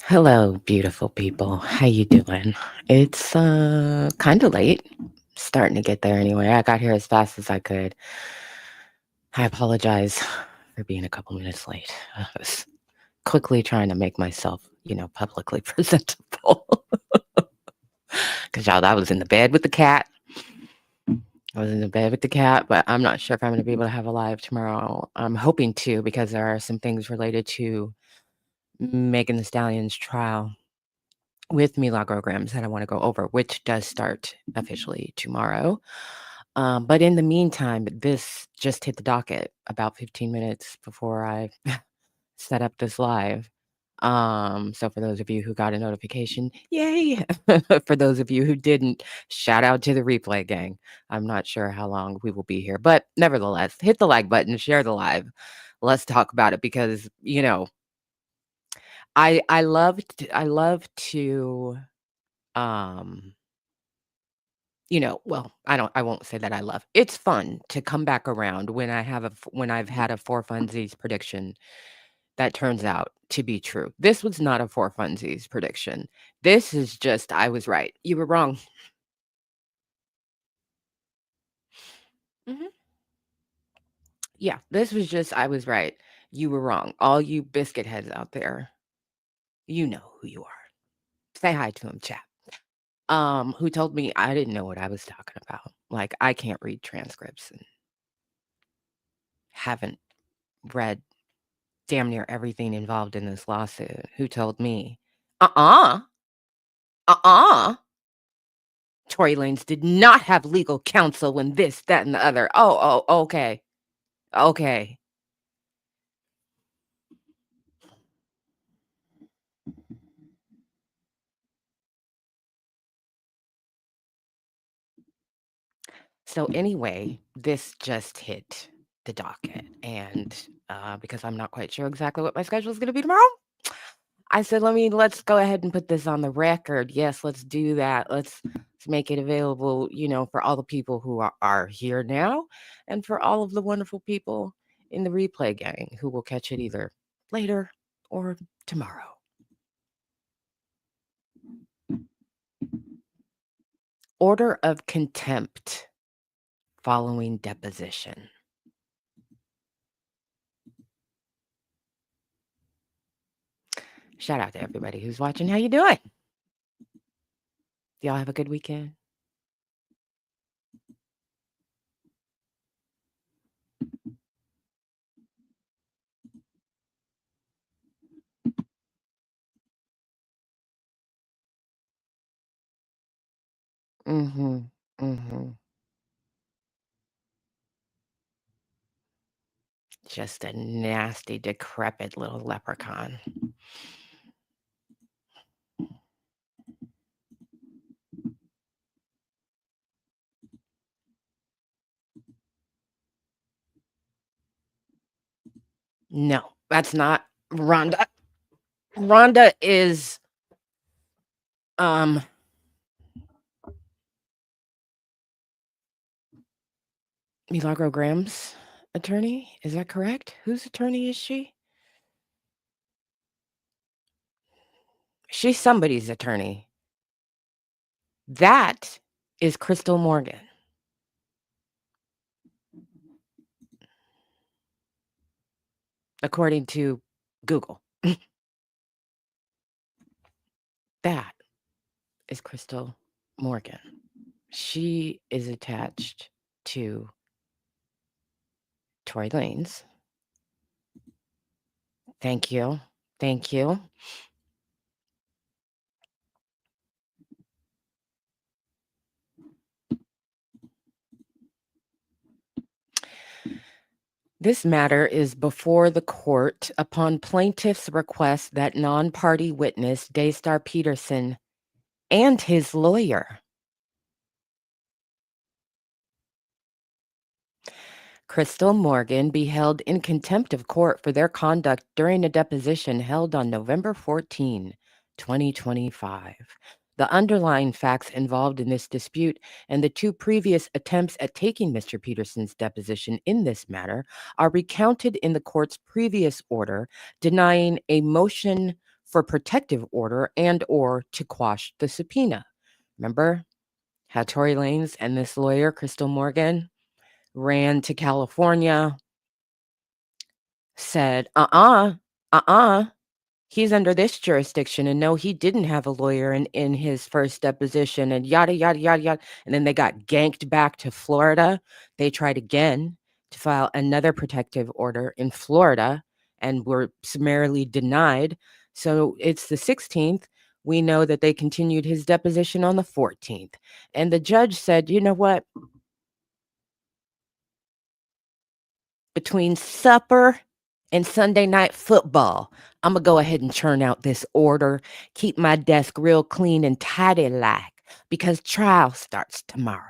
Hello, beautiful people. How you doing? It's kind of late. Starting to get there anyway. I got here as fast as I could. I apologize for being a couple minutes late. I was quickly trying to make myself, publicly presentable. Cause y'all, I was in the bed with the cat. But I'm not sure if I'm going to be able to have a live tomorrow. I'm hoping to because there are some things related to Megan Thee Stallion's trial with Milagro that I want to go over, which does start officially tomorrow. But in the meantime, this just hit the docket about 15 minutes before I set up this live. So for those of you who got a notification, yay! For those of you who didn't, shout out to the replay gang. I'm not sure how long we will be here, but nevertheless, hit the like button, share the live. Let's talk about it because, I love to um well, I won't say that I love. It's fun to come back around when when I've had a for funsies prediction that turns out to be true. This was not a for funsies prediction. This is just I was right. You were wrong. Mhm. Yeah, this was just I was right. You were wrong. All you biscuit heads out there, you know who you are. Say hi to him, chat. Who told me I didn't know what I was talking about. Like I can't read transcripts and haven't read damn near everything involved in this lawsuit. Who told me? Uh-uh. Uh-uh. Tory Lanez did not have legal counsel when this, that, and the other. Oh, okay. Okay. So anyway, this just hit the docket. And because I'm not quite sure exactly what my schedule is going to be tomorrow, I said, let's go ahead and put this on the record. Yes, let's do that. Let's make it available, for all the people who are here now and for all of the wonderful people in the replay gang who will catch it either later or tomorrow. Order of contempt following deposition. Shout out to everybody who's watching. How you doing? Y'all have a good weekend? Mm-hmm. Mm-hmm. Just a nasty, decrepit little leprechaun. No, that's not Rhonda. Rhonda is Milagro Graham's attorney. Is that correct? Whose attorney is she? She's somebody's attorney. That is Crystal Morgan. According to Google. That is Crystal Morgan. She is attached to Tory Lanez. Thank you. Thank you. This matter is before the court upon plaintiff's request that non-party witness Daystar Peterson and his lawyer, Crystal Morgan, be held in contempt of court for their conduct during a deposition held on November 14, 2025. The underlying facts involved in this dispute and the two previous attempts at taking Mr. Peterson's deposition in this matter are recounted in the court's previous order denying a motion for protective order and or to quash the subpoena. Remember how Tory Lanez and this lawyer, Crystal Morgan, ran to California, said, uh-uh, he's under this jurisdiction. And no, he didn't have a lawyer in his first deposition and yada, yada, yada, yada. And then they got ganked back to Florida. They tried again to file another protective order in Florida and were summarily denied. So it's the 16th. We know that they continued his deposition on the 14th. And the judge said, you know what? Between supper and Sunday night football, I'm going to go ahead and churn out this order, keep my desk real clean and tidy like, because trial starts tomorrow.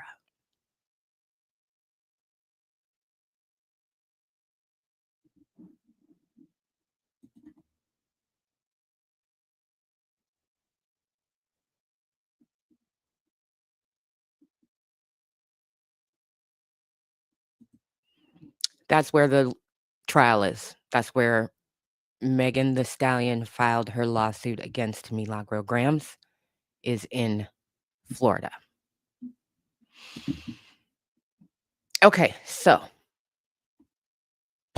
That's where the trial is. That's where Megan the Stallion filed her lawsuit against Milagro Grams, is in Florida. Okay, so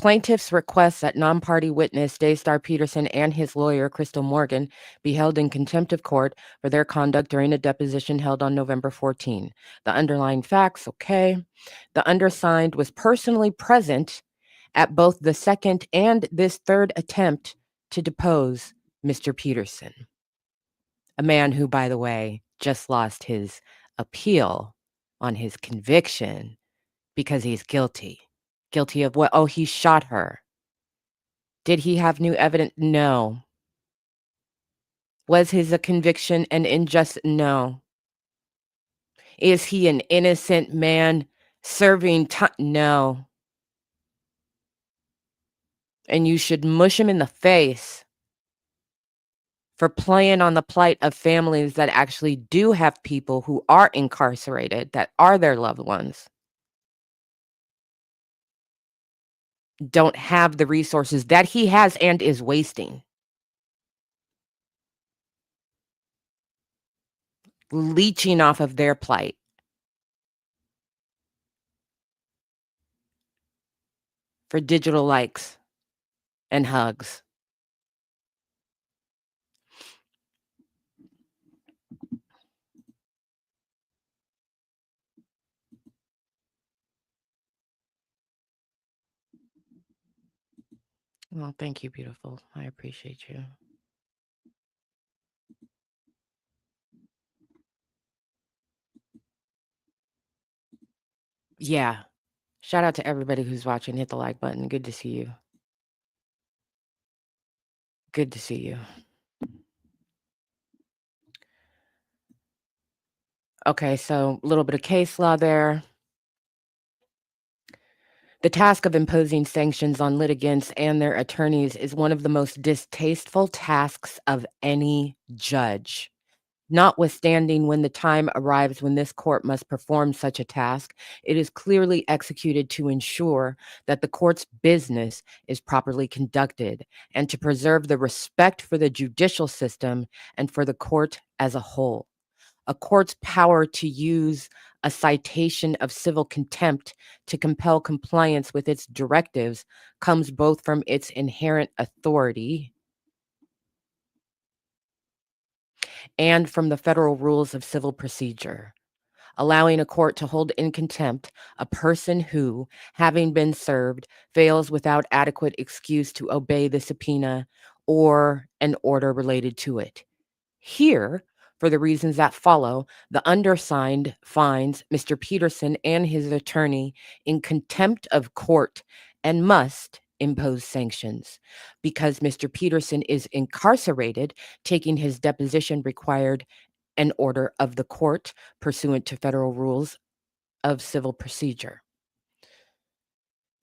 plaintiffs request that non-party witness Daystar Peterson and his lawyer, Crystal Morgan, be held in contempt of court for their conduct during a deposition held on November 14. The underlying facts, okay. The undersigned was personally present at both the second and this third attempt to depose Mr. Peterson, a man who, by the way, just lost his appeal on his conviction because he's guilty. Guilty of what? Oh, he shot her. Did he have new evidence? No. Was his conviction an injustice? No. Is he an innocent man serving time? No. And you should mush him in the face for playing on the plight of families that actually do have people who are incarcerated, that are their loved ones, don't have the resources that he has and is wasting. Leeching off of their plight for digital likes and hugs. Well, thank you, beautiful. I appreciate you. Yeah. Shout out to everybody who's watching. Hit the like button. Good to see you. Good to see you. Okay, so a little bit of case law there. The task of imposing sanctions on litigants and their attorneys is one of the most distasteful tasks of any judge. Notwithstanding, when the time arrives when this court must perform such a task, it is clearly executed to ensure that the court's business is properly conducted and to preserve the respect for the judicial system and for the court as a whole. A court's power to use a citation of civil contempt to compel compliance with its directives comes both from its inherent authority and from the federal rules of civil procedure, allowing a court to hold in contempt a person who, having been served, fails without adequate excuse to obey the subpoena or an order related to it. Here, for the reasons that follow, the undersigned finds Mr. Peterson and his attorney in contempt of court and must impose sanctions. Because Mr. Peterson is incarcerated, taking his deposition required an order of the court pursuant to federal rules of civil procedure.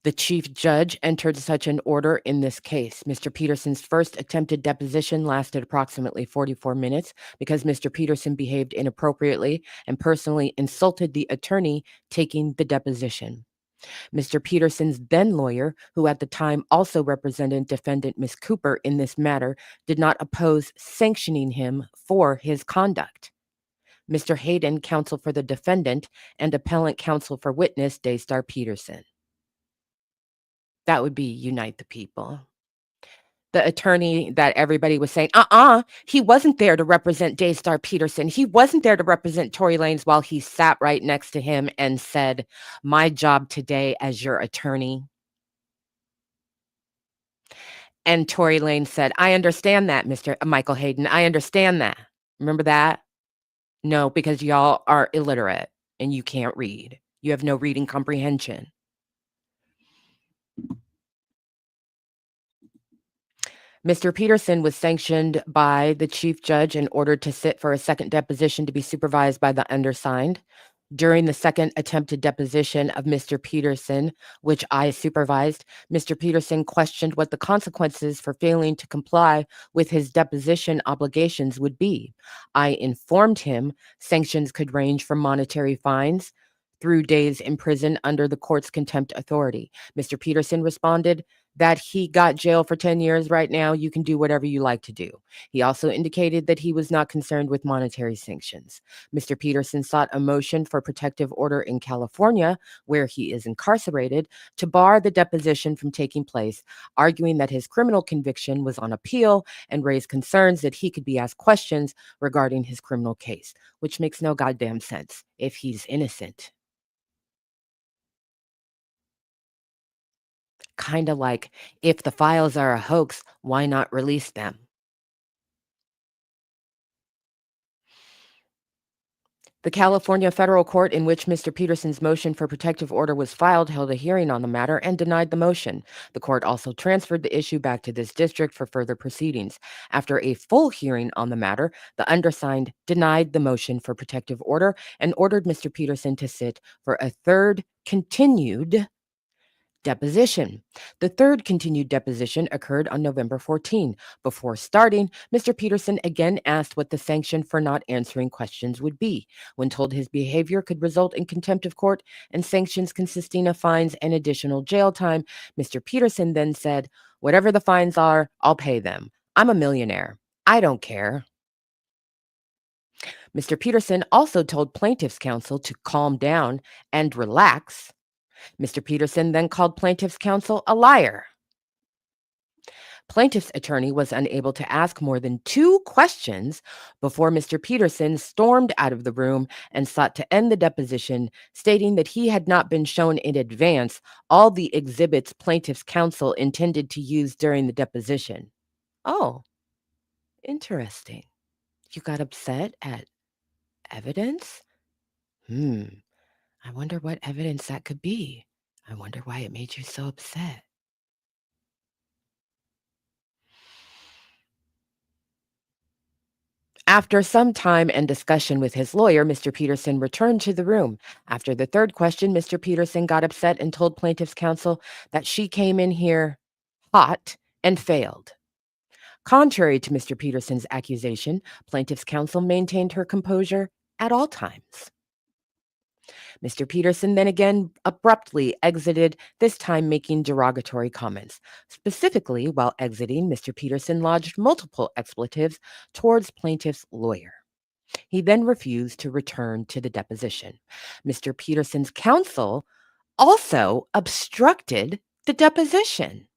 The chief judge entered such an order in this case. Mr. Peterson's first attempted deposition lasted approximately 44 minutes because Mr. Peterson behaved inappropriately and personally insulted the attorney taking the deposition. Mr. Peterson's then lawyer, who at the time also represented defendant Miss Cooper in this matter, did not oppose sanctioning him for his conduct. Mr. Hayden, counsel for the defendant, and appellant counsel for witness Daystar Peterson. That would be unite the people. The attorney that everybody was saying, he wasn't there to represent Daystar Peterson. He wasn't there to represent Tory Lanez, while he sat right next to him and said, my job today as your attorney. And Tory Lanez said, I understand that, Mr. Michael Hayden. I understand that. Remember that? No, because y'all are illiterate and you can't read. You have no reading comprehension. Mr. Peterson was sanctioned by the chief judge and ordered to sit for a second deposition to be supervised by the undersigned. During the second attempted deposition of Mr. Peterson, which I supervised, Mr. Peterson questioned what the consequences for failing to comply with his deposition obligations would be. I informed him sanctions could range from monetary fines through days in prison under the court's contempt authority. Mr. Peterson responded that he got jail for 10 years right now. You can do whatever you like to do. He also indicated that he was not concerned with monetary sanctions. Mr. Peterson sought a motion for protective order in California, where he is incarcerated, to bar the deposition from taking place, arguing that his criminal conviction was on appeal and raised concerns that he could be asked questions regarding his criminal case, which makes no goddamn sense if he's innocent. Kind of like, if the files are a hoax, why not release them? The California federal court in which Mr. Peterson's motion for protective order was filed held a hearing on the matter and denied the motion. The court also transferred the issue back to this district for further proceedings. After a full hearing on the matter, the undersigned denied the motion for protective order and ordered Mr. Peterson to sit for a third continued deposition. The third continued deposition occurred on November 14. Before starting, Mr. Peterson again asked what the sanction for not answering questions would be. When told his behavior could result in contempt of court and sanctions consisting of fines and additional jail time, Mr. Peterson then said, whatever the fines are, I'll pay them. I'm a millionaire. I don't care. Mr. Peterson also told plaintiff's counsel to calm down and relax. Mr. Peterson then called plaintiff's counsel a liar. Plaintiff's attorney was unable to ask more than 2 questions before Mr. Peterson stormed out of the room and sought to end the deposition, stating that he had not been shown in advance all the exhibits plaintiff's counsel intended to use during the deposition. Oh, interesting. You got upset at evidence? Hmm, I wonder what evidence that could be. I wonder why it made you so upset. After some time and discussion with his lawyer, Mr. Peterson returned to the room. After the third question, Mr. Peterson got upset and told plaintiff's counsel that she came in here hot and failed. Contrary to Mr. Peterson's accusation, plaintiff's counsel maintained her composure at all times. Mr. Peterson then again abruptly exited, this time making derogatory comments. Specifically, while exiting, Mr. Peterson lodged multiple expletives towards plaintiff's lawyer. He then refused to return to the deposition. Mr. Peterson's counsel also obstructed the deposition.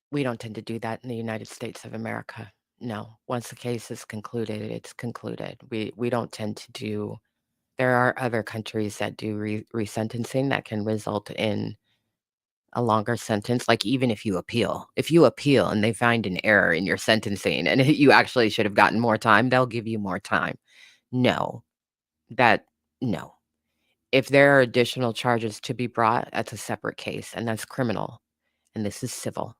We don't tend to do that in the United States of America. No, once the case is concluded, it's concluded. We don't tend to do There are other countries that do resentencing that can result in a longer sentence, like, even if you appeal and they find an error in your sentencing and you actually should have gotten more time, they'll give you more time. No, that no. If there are additional charges to be brought, that's a separate case, and that's criminal, and this is civil.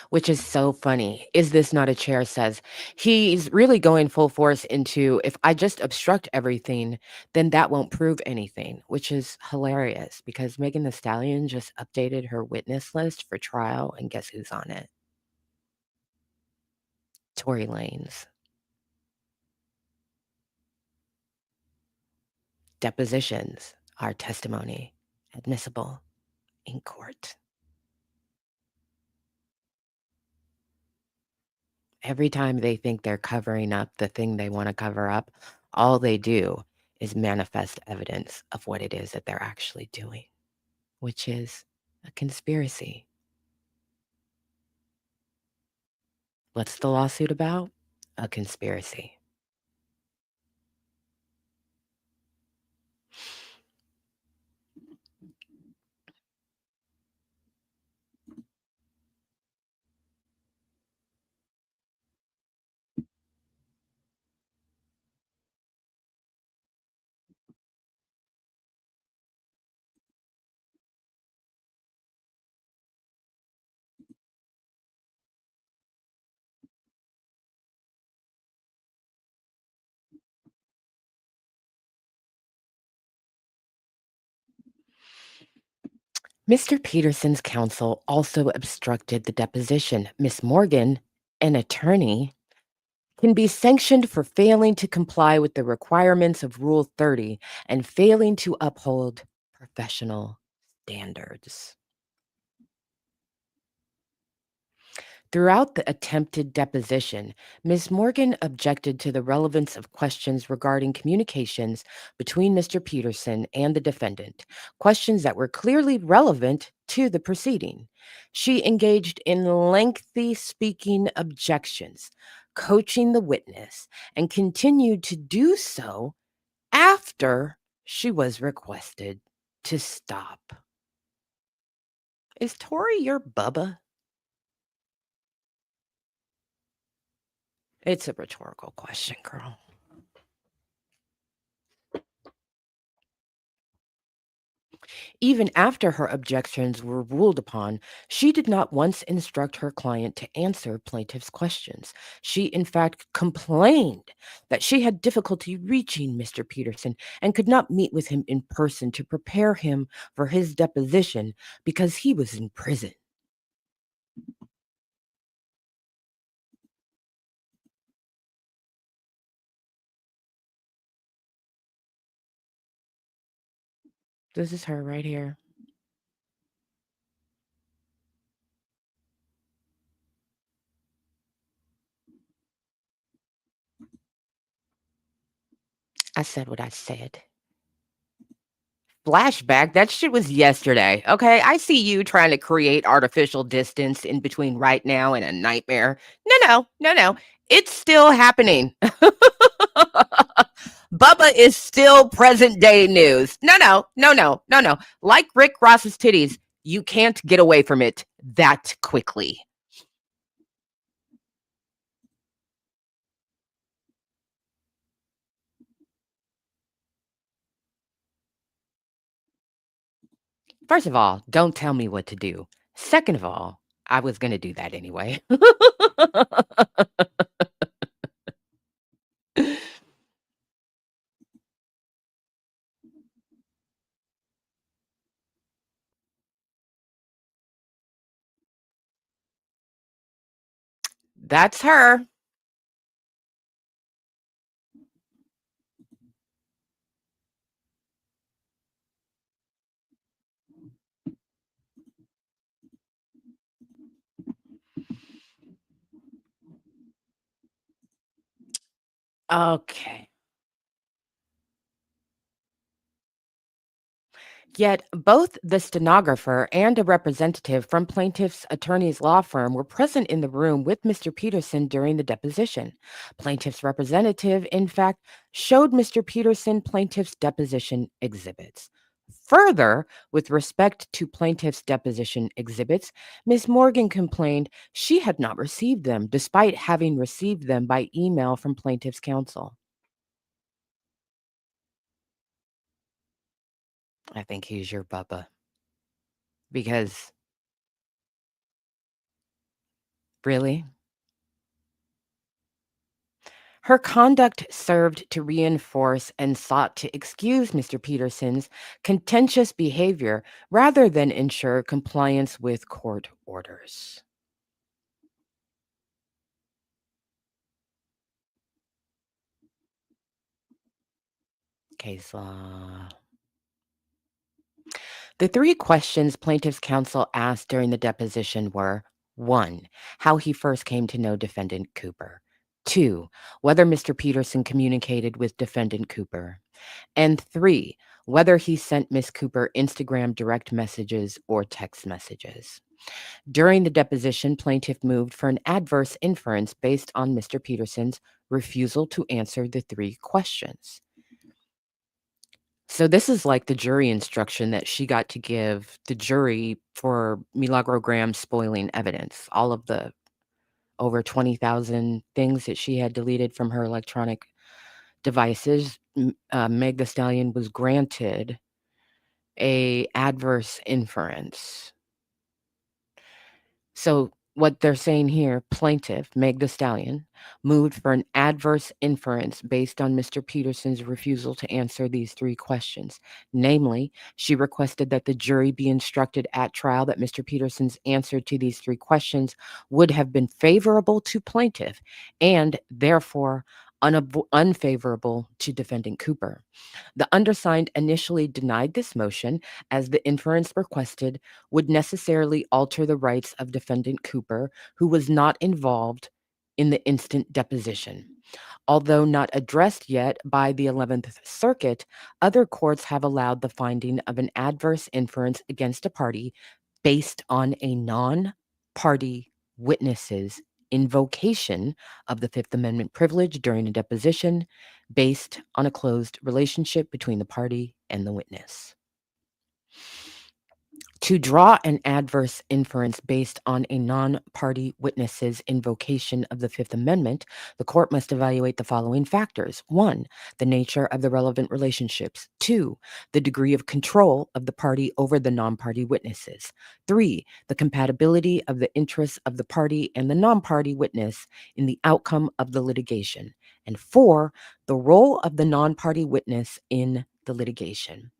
Which is so funny. Is this not a chair says, he's really going full force into, "If I just obstruct everything, then that won't prove anything," which is hilarious because Megan Thee Stallion just updated her witness list for trial, and guess who's on it? Tory Lanez. Depositions are testimony admissible in court. Every time they think they're covering up the thing they wanna cover up, all they do is manifest evidence of what it is that they're actually doing, which is a conspiracy. What's the lawsuit about? A conspiracy. Mr. Peterson's counsel also obstructed the deposition. Miss Morgan, an attorney, can be sanctioned for failing to comply with the requirements of Rule 30 and failing to uphold professional standards. Throughout the attempted deposition, Ms. Morgan objected to the relevance of questions regarding communications between Mr. Peterson and the defendant, questions that were clearly relevant to the proceeding. She engaged in lengthy speaking objections, coaching the witness, and continued to do so after she was requested to stop. Is Tori your Bubba? It's a rhetorical question, girl. Even after her objections were ruled upon, she did not once instruct her client to answer plaintiff's questions. She, in fact, complained that she had difficulty reaching Mr. Peterson and could not meet with him in person to prepare him for his deposition because he was in prison. This is her right here. I said what I said. Flashback, that shit was yesterday, okay? I see you trying to create artificial distance in between right now and a nightmare. No, no, no, no. It's still happening. Bubba is still present day news. No, no, no, no, no, no. Like Rick Ross's titties, you can't get away from it that quickly. First of all, don't tell me what to do. Second of all, I was going to do that anyway. That's her. Okay. Yet both the stenographer and a representative from plaintiff's attorney's law firm were present in the room with Mr. Peterson during the deposition. Plaintiff's representative, in fact, showed Mr. Peterson plaintiff's deposition exhibits. Further, with respect to plaintiff's deposition exhibits, Ms. Morgan complained she had not received them, despite having received them by email from plaintiff's counsel. I think he's your Bubba because really? Her conduct served to reinforce and sought to excuse Mr. Peterson's contentious behavior rather than ensure compliance with court orders. Case law. The three questions plaintiff's counsel asked during the deposition were: 1. How he first came to know defendant Cooper. 2. Whether Mr. Peterson communicated with defendant Cooper. And 3. Whether he sent Miss Cooper Instagram direct messages or text messages. During the deposition, plaintiff moved for an adverse inference based on Mr. Peterson's refusal to answer the three questions. So this is like the jury instruction that she got to give the jury for Milagro Graham spoiling evidence. All of the over 20,000 things that she had deleted from her electronic devices, Meg the Stallion was granted a adverse inference. So what they're saying here, plaintiff Meg the Stallion moved for an adverse inference based on Mr. Peterson's refusal to answer these three questions. Namely, she requested that the jury be instructed at trial that Mr. Peterson's answer to these three questions would have been favorable to plaintiff and therefore unfavorable to defendant Cooper. The undersigned initially denied this motion as the inference requested would necessarily alter the rights of defendant Cooper, who was not involved in the instant deposition. Although not addressed yet by the 11th Circuit, other courts have allowed the finding of an adverse inference against a party based on a non-party witness's invocation of the Fifth Amendment privilege during a deposition based on a closed relationship between the party and the witness. To draw an adverse inference based on a non-party witness's invocation of the Fifth Amendment, the court must evaluate the following factors. 1. The nature of the relevant relationships. 2. The degree of control of the party over the non-party witnesses. 3. The compatibility of the interests of the party and the non-party witness in the outcome of the litigation. And 4. The role of the non-party witness in the litigation.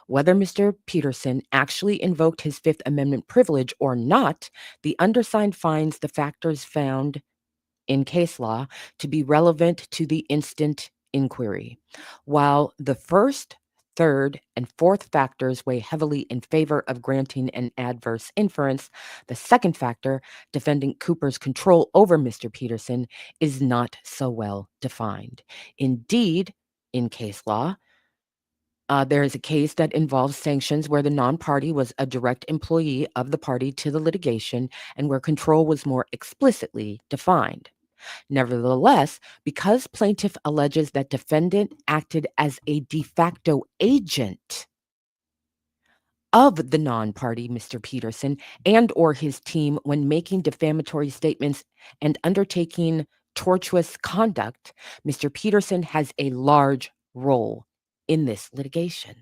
Whether Mr. Peterson actually invoked his Fifth Amendment privilege or not, the undersigned finds the factors found in case law to be relevant to the instant inquiry. While the first, third, and fourth factors weigh heavily in favor of granting an adverse inference, the second factor, defendant Cooper's control over Mr. Peterson, is not so well defined. Indeed, in case law, there is a case that involves sanctions where the non-party was a direct employee of the party to the litigation and where control was more explicitly defined. Nevertheless, because plaintiff alleges that defendant acted as a de facto agent of the non-party, Mr. Peterson, and or his team when making defamatory statements and undertaking tortuous conduct, Mr. Peterson has a large role in this litigation.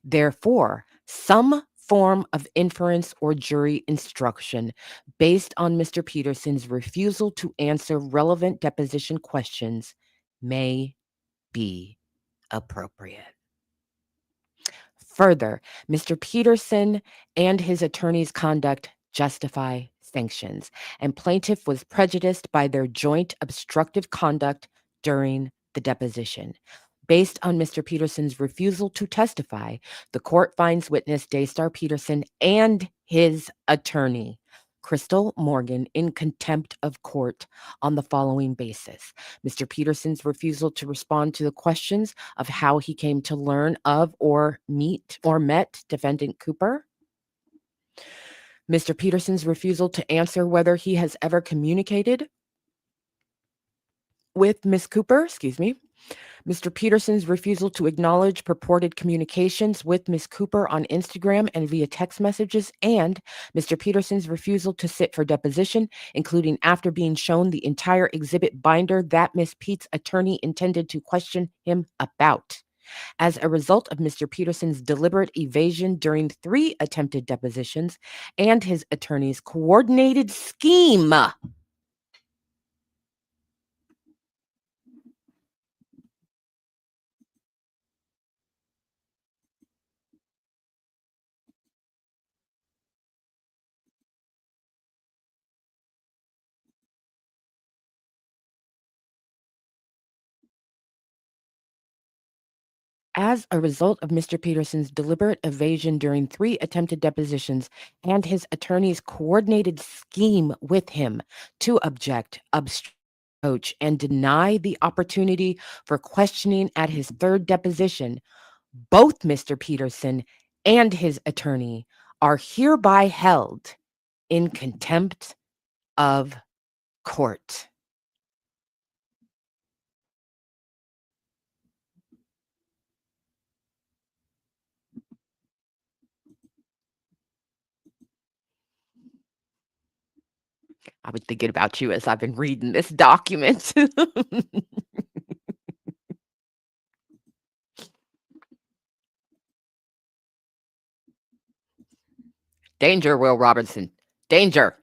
Therefore, some form of inference or jury instruction based on Mr. Peterson's refusal to answer relevant deposition questions may be appropriate. Further, Mr. Peterson and his attorney's conduct justify sanctions, and plaintiff was prejudiced by their joint obstructive conduct during the deposition. Based on Mr. Peterson's refusal to testify, the court finds witness Daystar Peterson and his attorney Crystal Morgan in contempt of court on the following basis: Mr. Peterson's refusal to respond to the questions of how he came to learn of or met defendant Cooper, Mr. Peterson's refusal to answer whether he has ever communicated with Miss Cooper, Mr. Peterson's refusal to acknowledge purported communications with Miss Cooper on Instagram and via text messages, and Mr. Peterson's refusal to sit for deposition, including after being shown the entire exhibit binder that Miss Pete's attorney intended to question him about. As a result of Mr. Peterson's deliberate evasion during 3 attempted depositions and his attorney's coordinated scheme. As a result of Mr. Peterson's deliberate evasion during 3 attempted depositions and his attorney's coordinated scheme with him to obstruct, and deny the opportunity for questioning at his 3rd deposition, both Mr. Peterson and his attorney are hereby held in contempt of court. I was thinking about you as I've been reading this document. Danger, Will Robinson. Danger.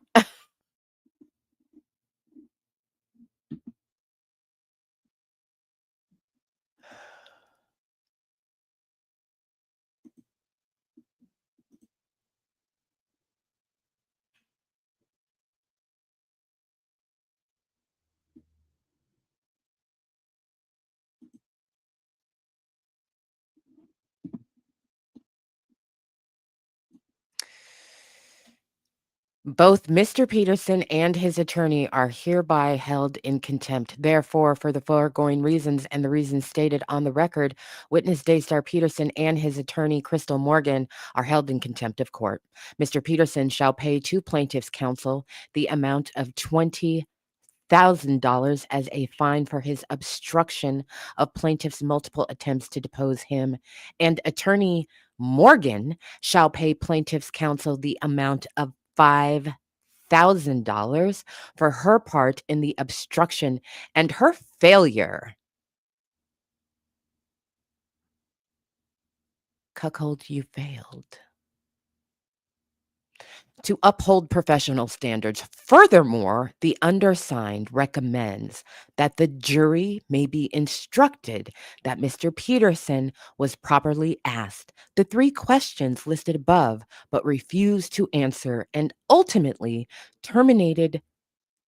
Both Mr. Peterson and his attorney are hereby held in contempt. Therefore, for the foregoing reasons and the reasons stated on the record, witness Daystar Peterson and his attorney, Crystal Morgan, are held in contempt of court. Mr. Peterson shall pay to plaintiff's counsel the amount of $20,000 as a fine for his obstruction of plaintiff's multiple attempts to depose him, and attorney Morgan shall pay plaintiff's counsel the amount of $5,000 for her part in the obstruction and her failure. Cuckold, you failed. To uphold professional standards. Furthermore, the undersigned recommends that the jury may be instructed that Mr. Peterson was properly asked the 3 questions listed above, but refused to answer and ultimately terminated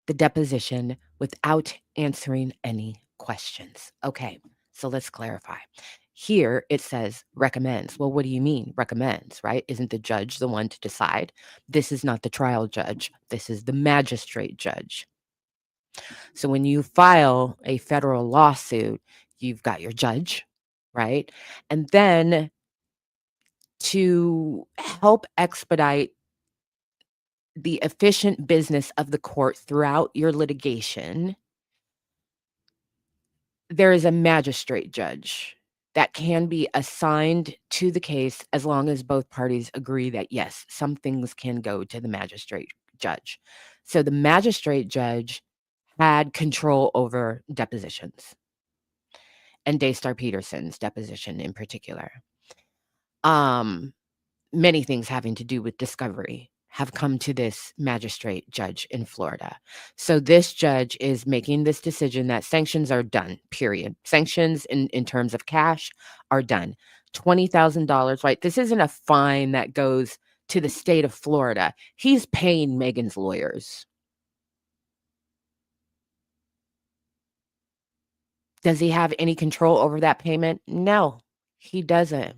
the deposition without answering any questions. Okay, so let's clarify. Here it says recommends. Well, what do you mean recommends, right? Isn't the judge the one to decide? This is not the trial judge. This is the magistrate judge. So when you file a federal lawsuit, you've got your judge, right? And then to help expedite the efficient business of the court throughout your litigation, there is a magistrate judge that can be assigned to the case as long as both parties agree that, yes, some things can go to the magistrate judge. So the magistrate judge had control over depositions, and Daystar Peterson's deposition in particular. Many things having to do with discovery have come to this magistrate judge in Florida. So this judge is making this decision that sanctions are done, period. Sanctions in terms of cash are done. $20,000, right? This isn't a fine that goes to the state of Florida. He's paying Megan's lawyers. Does he have any control over that payment? No, he doesn't.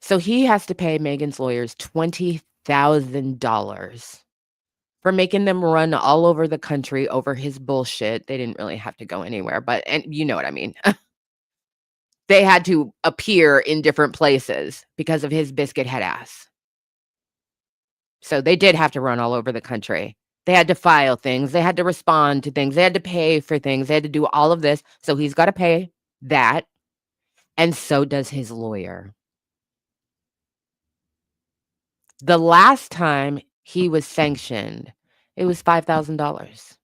So he has to pay Megan's lawyers $20,000 for making them run all over the country over his bullshit. They didn't really have to go anywhere, but and you know what I mean. They had to appear in different places because of his biscuit head ass. So they did have to run all over the country. They had to file things, they had to respond to things, they had to pay for things, they had to do all of this, so he's gotta pay that, and so does his lawyer. The last time he was sanctioned, it was $5,000.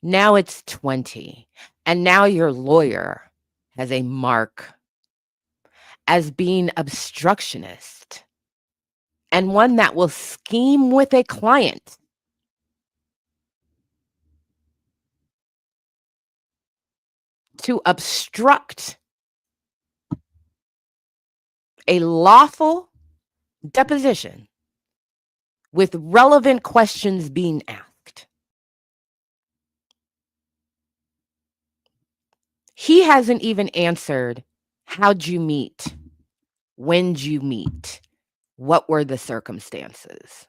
Now it's 20, and now your lawyer has a mark as being obstructionist and one that will scheme with a client to obstruct a lawful deposition with relevant questions being asked. He hasn't even answered, how'd you meet? When'd you meet? What were the circumstances?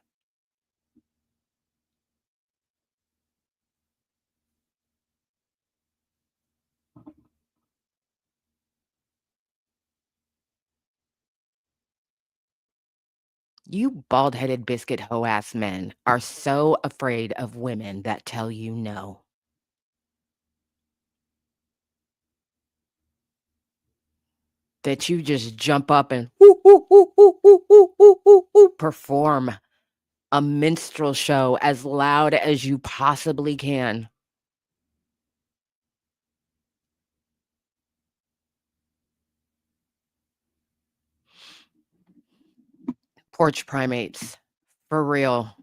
You bald-headed biscuit hoe-ass men are so afraid of women that tell you no. That you just jump up and "Woo, woo, woo, woo, woo, woo, woo, woo, woo," perform a minstrel show as loud as you possibly can. Porch Primates, for real.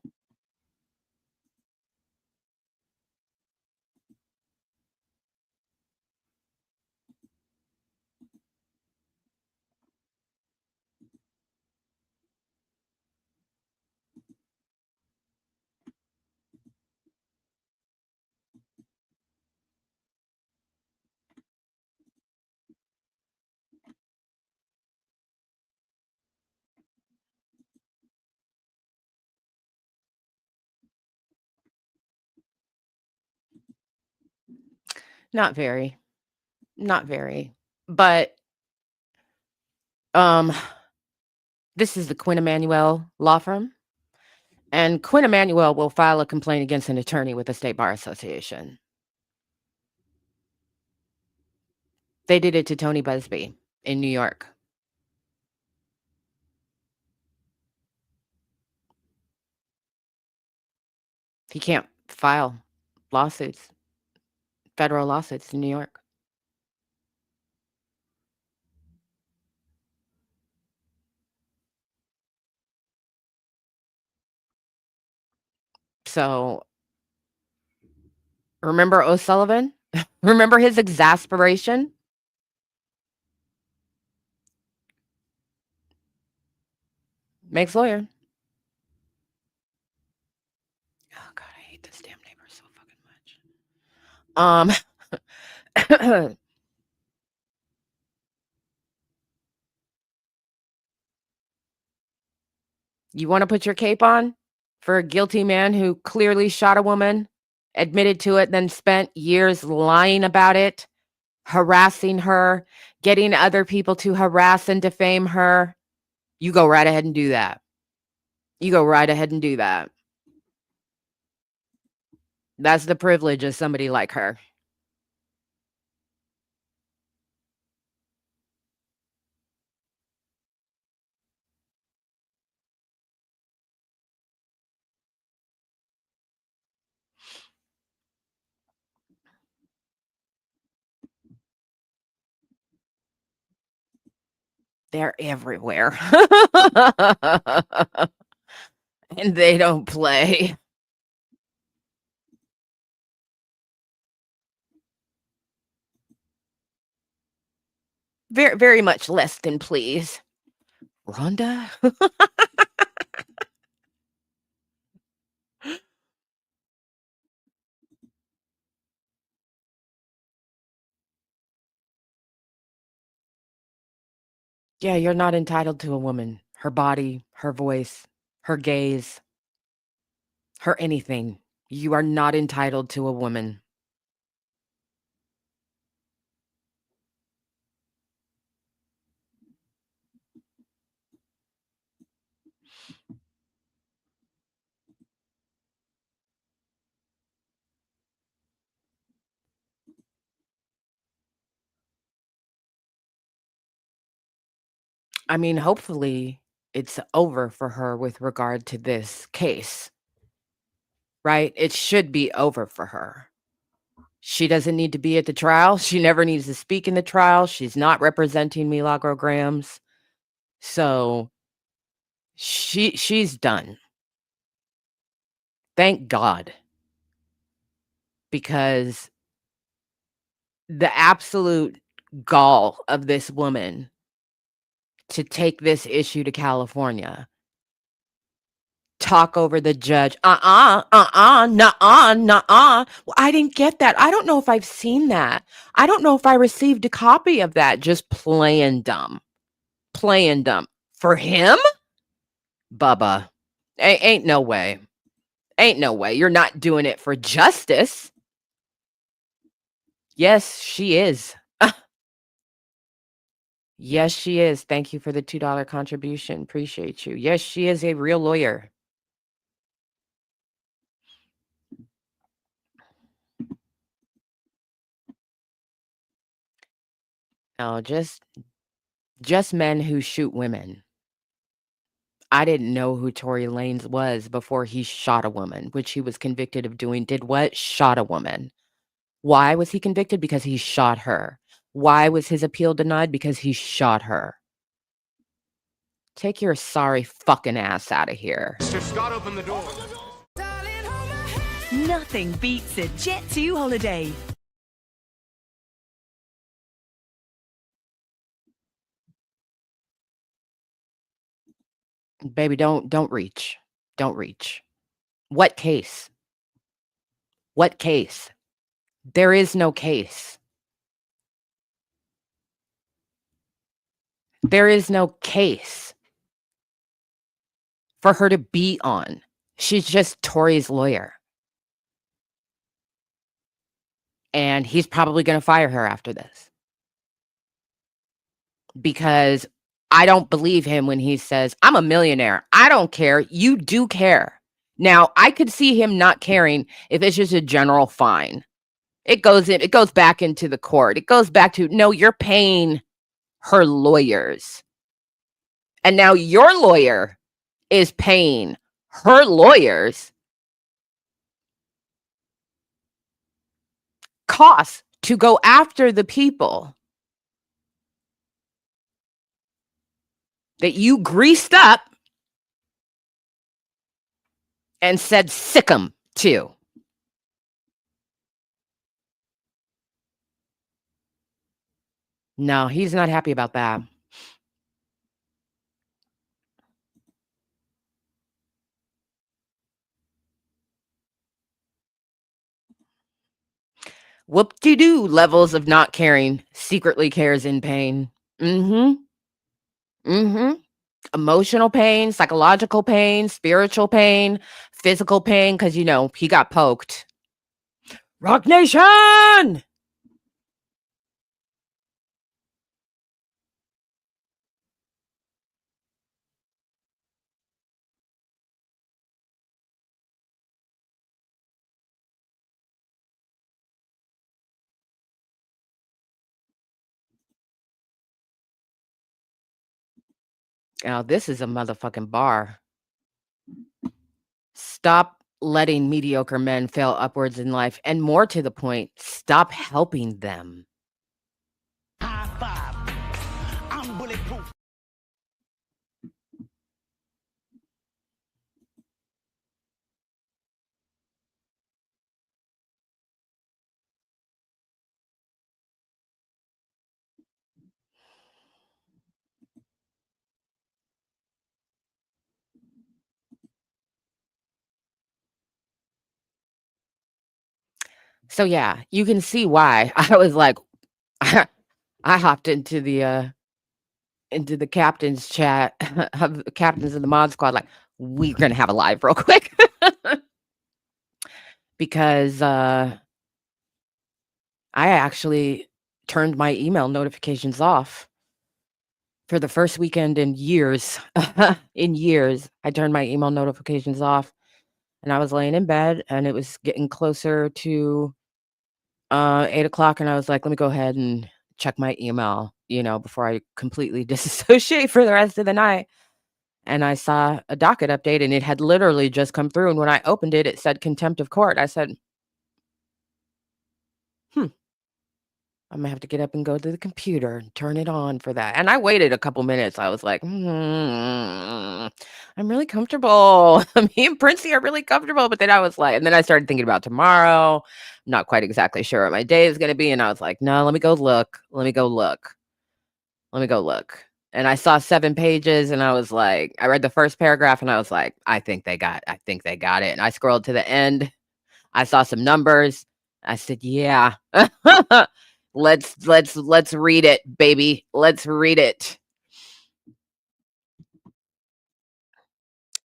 Not very, not very, but, um, this is the Quinn Emanuel law firm, and Quinn Emanuel will file a complaint against an attorney with the State Bar Association. They did it to Tony Busby in New York. He can't file lawsuits, federal lawsuits in New York. So, remember O'Sullivan? Remember his exasperation? Makes lawyer. Oh god, I hate this damn neighbor so fucking much. You wanna put your cape on for a guilty man who clearly shot a woman, admitted to it, then spent years lying about it, harassing her, getting other people to harass and defame her? You go right ahead and do that. You go right ahead and do that. That's the privilege of somebody like her. They're everywhere. And they don't play. Very, very much less than please. Rhonda? Yeah, you're not entitled to a woman, her body, her voice, her gaze, her anything. You are not entitled to a woman. I mean, hopefully it's over for her with regard to this case, right? It should be over for her. She doesn't need to be at the trial. She never needs to speak in the trial. She's not representing Milagro Grams. So she's done. Thank God. Because the absolute gall of this woman to take this issue to California, talk over the judge. Nuh-uh. Well, I didn't get that. I don't know if I've seen that. I don't know if I received a copy of that. Just playing dumb. Playing dumb. For him? Bubba. Ain't no way. Ain't no way. You're not doing it for justice. Yes, she is. Yes, she is. Thank you for the $2 contribution. Appreciate you. Yes, she is a real lawyer. No, just men who shoot women. I didn't know who Tory Lanez was before he shot a woman, which he was convicted of doing. Did what? Shot a woman. Why was he convicted? Because he shot her. Why was his appeal denied? Because he shot her. Take your sorry fucking ass out of here. Mr. Scott, open the door. Nothing beats a Jet2 holiday. Baby, don't reach. Don't reach. What case? What case? There is no case. There is no case for her to be on. She's just Tory's lawyer. And he's probably going to fire her after this. Because I don't believe him when he says, I'm a millionaire. I don't care. You do care. Now, I could see him not caring if it's just a general fine. It goes back into the court. It goes back to, no, you're paying her lawyers. And now your lawyer is paying her lawyers costs to go after the people that you greased up and said sick 'em to. No, he's not happy about that. Whoop-de-doo levels of not caring, secretly cares in pain. Mm-hmm. Mm-hmm. Emotional pain, psychological pain, spiritual pain, physical pain, because, he got poked. Rock Nation! Now, this is a motherfucking bar. Stop letting mediocre men fail upwards in life, and more to the point, stop helping them. High five. I'm bulletproof. So, yeah, you can see why I was like, I hopped into the into the captain's chat of the captains of the mod squad, like, we're gonna have a live real quick. Because I actually turned my email notifications off for the first weekend in years. In years, I turned my email notifications off, and I was laying in bed, and it was getting closer to 8 o'clock, and I was like, let me go ahead and check my email, before I completely disassociate for the rest of the night. And I saw a docket update, and it had literally just come through. And when I opened it, it said contempt of court. I said, I'm gonna have to get up and go to the computer and turn it on for that. And I waited a couple minutes. I was like, I'm really comfortable. Me and Princey are really comfortable. But then I was like, and then I started thinking about tomorrow. I'm not quite exactly sure what my day is going to be. And I was like, no, let me go look. Let me go look. Let me go look. And I saw 7 pages, and I was like, I read the first paragraph, and I was like, I think they got it. And I scrolled to the end. I saw some numbers. I said, yeah. Let's read it, baby. Let's read it.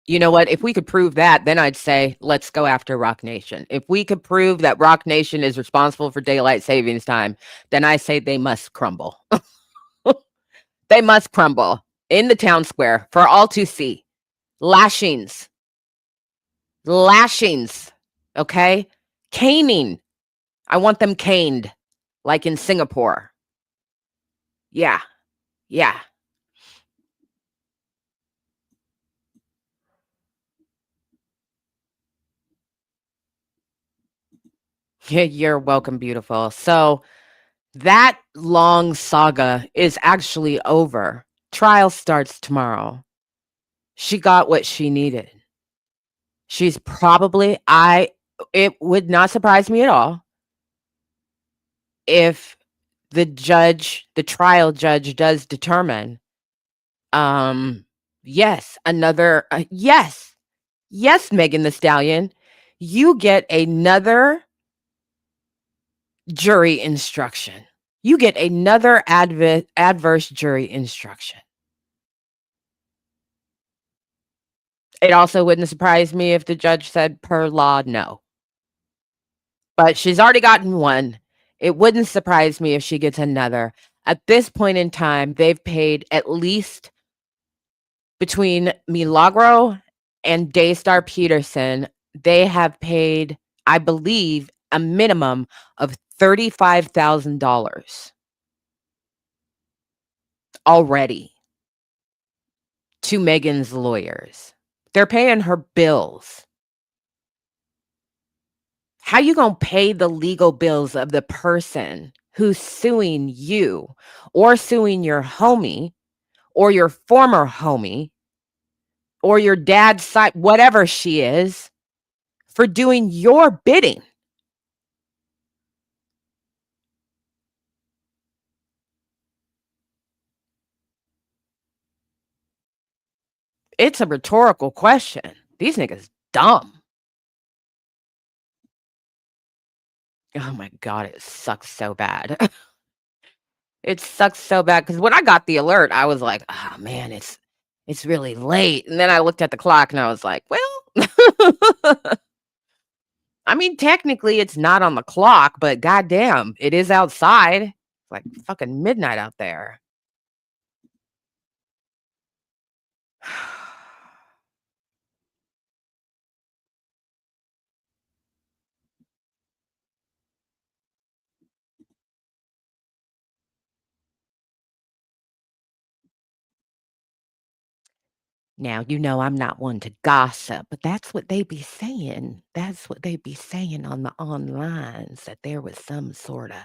You know what? If we could prove that, then I'd say, let's go after Rock Nation. If we could prove that Rock Nation is responsible for daylight savings time, then I say they must crumble. They must crumble in the town square for all to see. Lashings. Okay? Caning. I want them caned, like in Singapore. Yeah. Yeah. You're welcome, beautiful. So that long saga is actually over. Trial starts tomorrow. She got what she needed. She's probably, it would not surprise me at all if the trial judge does determine, yes, yes, Megan the Stallion, you get another jury instruction. You get another adverse jury instruction. It also wouldn't surprise me if the judge said per law, no. But she's already gotten one. It wouldn't surprise me if she gets another. At this point in time, they've paid at least between Milagro and Daystar Peterson, they have paid, I believe, a minimum of $35,000 already to Megan's lawyers. They're paying her bills. How you gonna pay the legal bills of the person who's suing you or suing your homie or your former homie or your dad's side, whatever she is, for doing your bidding? It's a rhetorical question. These niggas dumb. Oh my God, it sucks so bad. It sucks so bad because when I got the alert, I was like, oh man, it's really late. And then I looked at the clock and I was like, well, I mean, technically it's not on the clock, but goddamn, it is outside. It's like fucking midnight out there. Now, I'm not one to gossip, but that's what they be saying. That's what they be saying on the onlines, that there was some sort of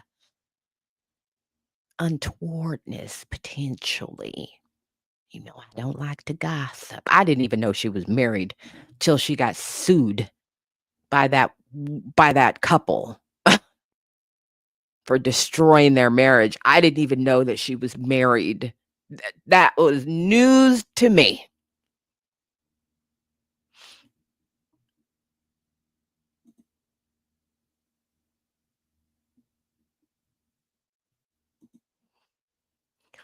untowardness potentially. I don't like to gossip. I didn't even know she was married till she got sued by that couple for destroying their marriage. I didn't even know that she was married. That was news to me.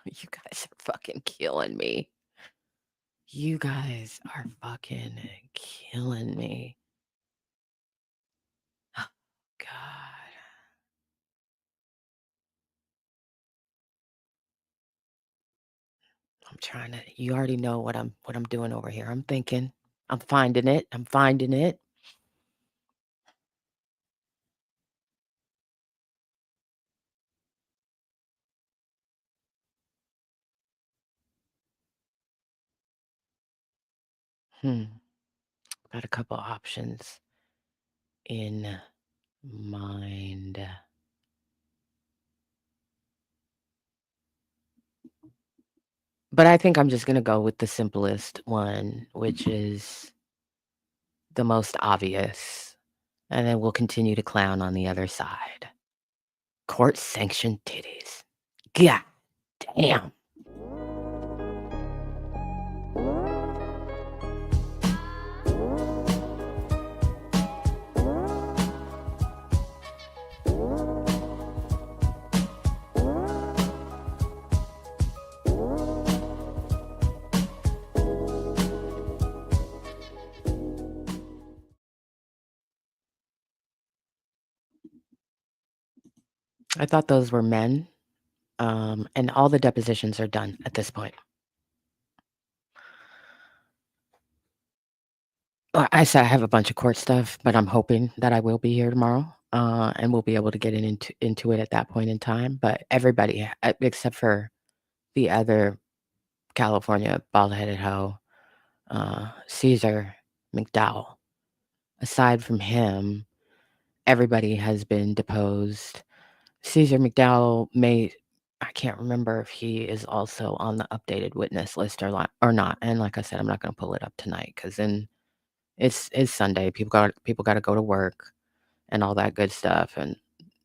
You guys are fucking killing me. You guys are fucking killing me. Oh, God. I'm trying to. You already know what I'm doing over here. I'm thinking. I'm finding it. I'm finding it. Got a couple options in mind. But I think I'm just gonna go with the simplest one, which is the most obvious, and then we'll continue to clown on the other side. Court-sanctioned titties. God damn. I thought those were men, and all the depositions are done at this point. I said I have a bunch of court stuff, but I'm hoping that I will be here tomorrow, and we'll be able to get into it at that point in time. But everybody, except for the other California bald-headed hoe, Caesar McDowell. Aside from him, everybody has been deposed. Caesar McDowell I can't remember if he is also on the updated witness list or not. And like I said, I'm not going to pull it up tonight because then it's Sunday. People got to go to work and all that good stuff. And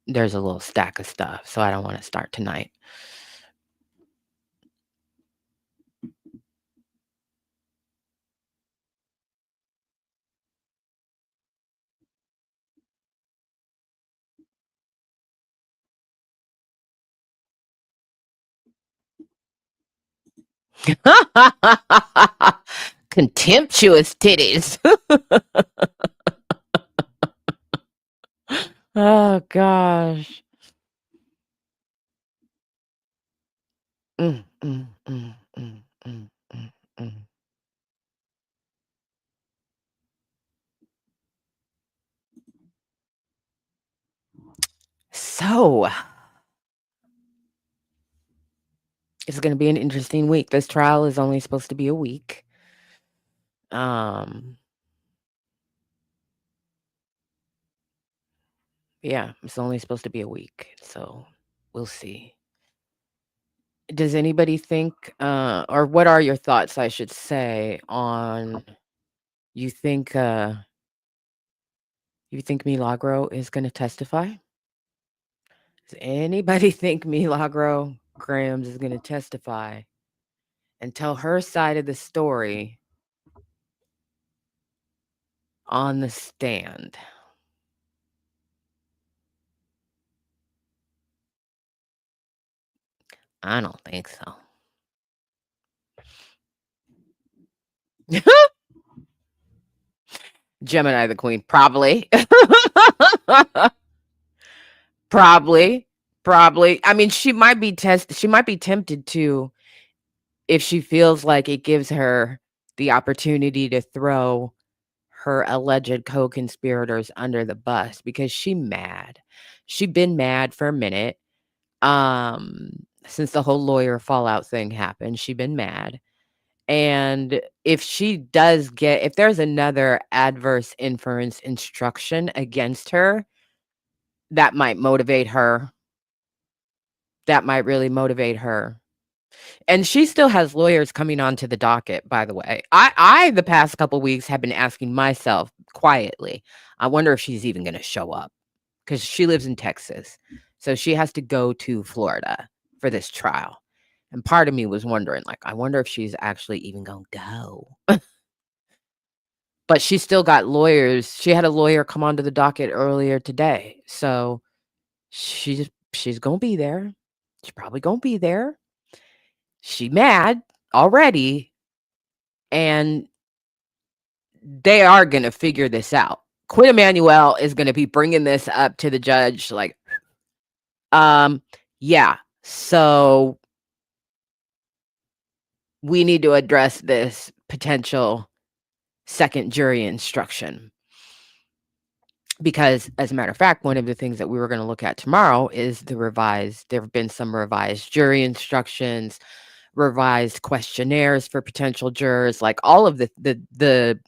there's a little stack of stuff, so I don't want to start tonight. Contemptuous titties. Oh gosh. Mm, mm, mm, mm, mm, mm, mm. So it's going to be an interesting week. This trial is only supposed to be a week. Yeah, it's only supposed to be a week. So we'll see. Does anybody think, or what are your thoughts, I should say, on you think Milagro is going to testify? Does anybody think Milagro Grams is going to testify and tell her side of the story on the stand? I don't think so. Gemini the Queen, probably. Probably. I mean, she might be tempted to, if she feels like it gives her the opportunity to throw her alleged co-conspirators under the bus, because she's mad. She's been mad for a minute. Since the whole lawyer fallout thing happened, she's been mad. And if there's another adverse inference instruction against her, that might motivate her. That might really motivate her. And she still has lawyers coming onto the docket, by the way. I the past couple weeks have been asking myself quietly, I wonder if she's even going to show up, because she lives in Texas. So she has to go to Florida for this trial. And part of me was wondering, like, I wonder if she's actually even going to go. But she still got lawyers. She had a lawyer come onto the docket earlier today. So she's going to be there. She's probably going to be there. She mad already, and they are gonna figure this out. Quinn Emanuel is gonna be bringing this up to the judge, like, um, yeah, so we need to address this potential second jury instruction. Because, as a matter of fact, one of the things that we were gonna look at tomorrow is there have been some revised jury instructions, revised questionnaires for potential jurors, like, all of the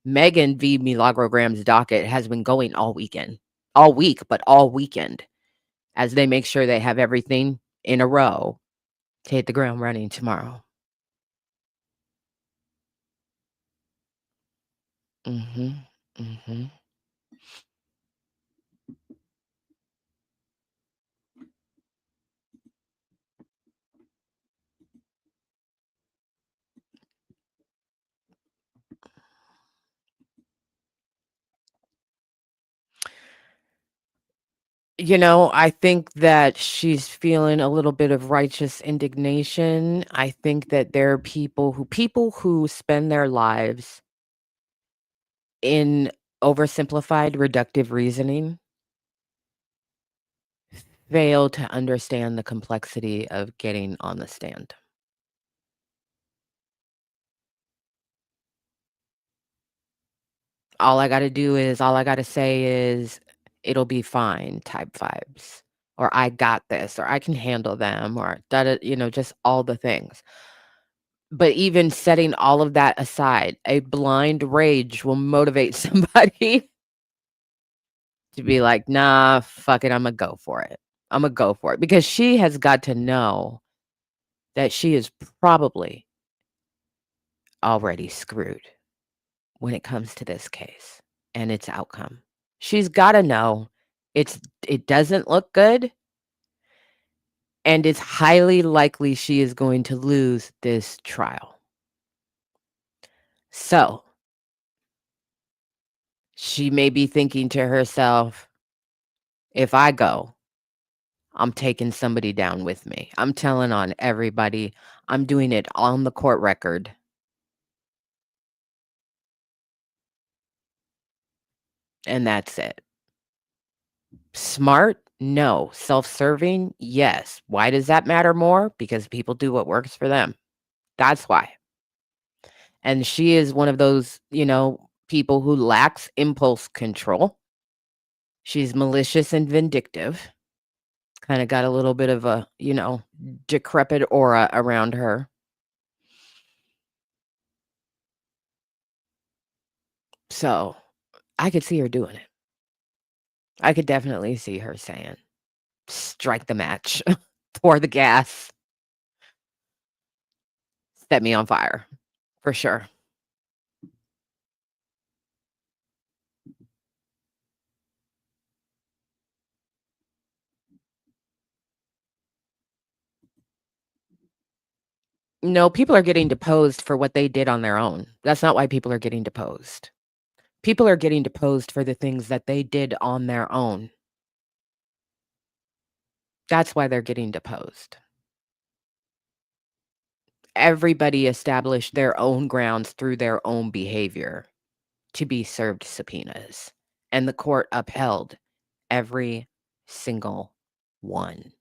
Megan v. Milagro docket has been going all weekend. All week, but all weekend, as they make sure they have everything in a row to hit the ground running tomorrow. Mhm, mhm. I think that she's feeling a little bit of righteous indignation. I think that there are people who spend their lives in oversimplified, reductive reasoning fail to understand the complexity of getting on the stand. All I gotta say is, "It'll be fine," type vibes, or "I got this," or "I can handle them," or da da just all the things. But even setting all of that aside, a blind rage will motivate somebody to be like, "Nah, fuck it, Imma go for it. Imma go for it," because she has got to know that she is probably already screwed when it comes to this case and its outcome. She's gotta know it doesn't look good, and it's highly likely she is going to lose this trial. So, she may be thinking to herself, "If I go, I'm taking somebody down with me. I'm telling on everybody. I'm doing it on the court record, and that's it." Smart? No. Self-serving? Yes. Why does that matter more? Because people do what works for them. That's why. And she is one of those, people who lacks impulse control. She's malicious and vindictive. Kinda got a little bit of a, decrepit aura around her. So, I could see her doing it. I could definitely see her saying, "Strike the match. Pour the gas. Set me on fire." For sure. No, people are getting deposed for what they did on their own. That's not why people are getting deposed. People are getting deposed for the things that they did on their own. That's why they're getting deposed. Everybody established their own grounds through their own behavior to be served subpoenas, and the court upheld every single one.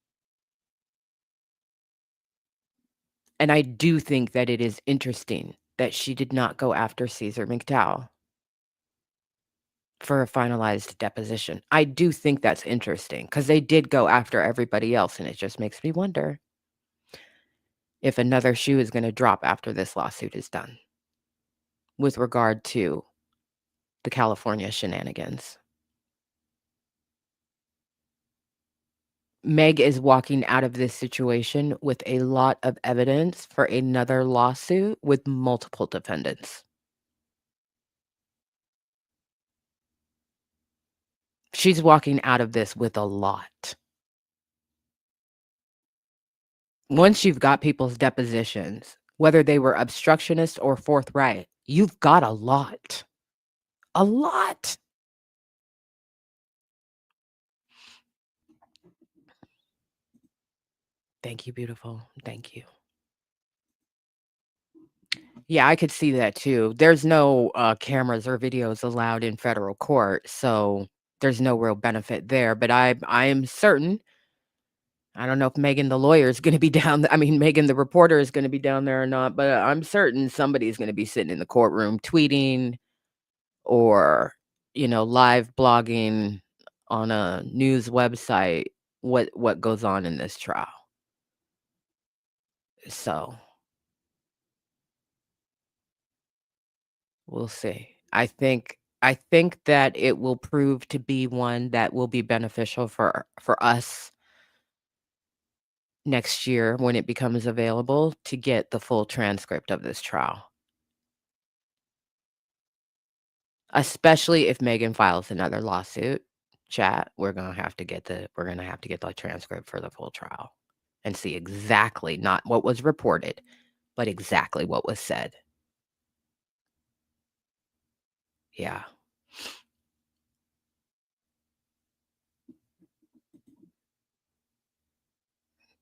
And I do think that it is interesting that she did not go after Caesar McDowell for a finalized deposition. I do think that's interesting because they did go after everybody else, and it just makes me wonder if another shoe is gonna drop after this lawsuit is done with regard to the California shenanigans. Meg is walking out of this situation with a lot of evidence for another lawsuit with multiple defendants. She's walking out of this with a lot. Once you've got people's depositions, whether they were obstructionist or forthright, you've got a lot. A lot. Thank you, beautiful. Thank you. Yeah, I could see that too. There's no, cameras or videos allowed in federal court, so there's no real benefit there, but I am certain I don't know if Megan the lawyer is gonna be down I mean, Megan the reporter is gonna be down there or not, but I'm certain somebody's gonna be sitting in the courtroom tweeting or, live blogging on a news website what goes on in this trial. So, we'll see. I think that it will prove to be one that will be beneficial for us next year when it becomes available to get the full transcript of this trial. Especially if Megan files another lawsuit, chat, we're gonna have to get the transcript for the full trial and see exactly not what was reported, but exactly what was said. Yeah,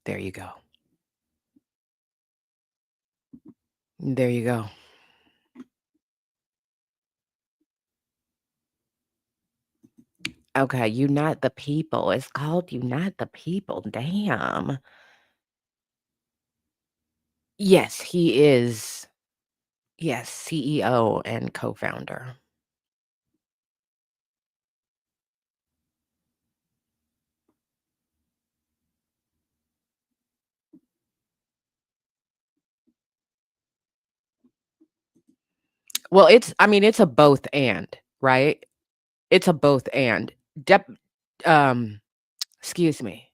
there you go. There you go. Okay, Unite the People. It's called Unite the People. Damn. Yes, he is. Yes, CEO and co-founder. Well, it's a both and, right? It's a both and. Dep um, excuse me.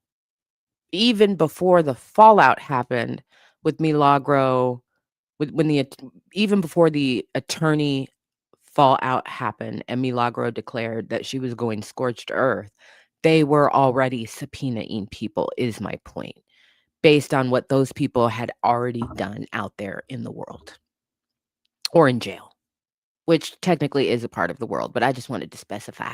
Even before the fallout happened with Milagro, with when the at even before the attorney fallout happened and Milagro declared that she was going scorched earth, they were already subpoenaing people, is my point, based on what those people had already done out there in the world or in jail, which technically is a part of the world, but I just wanted to specify.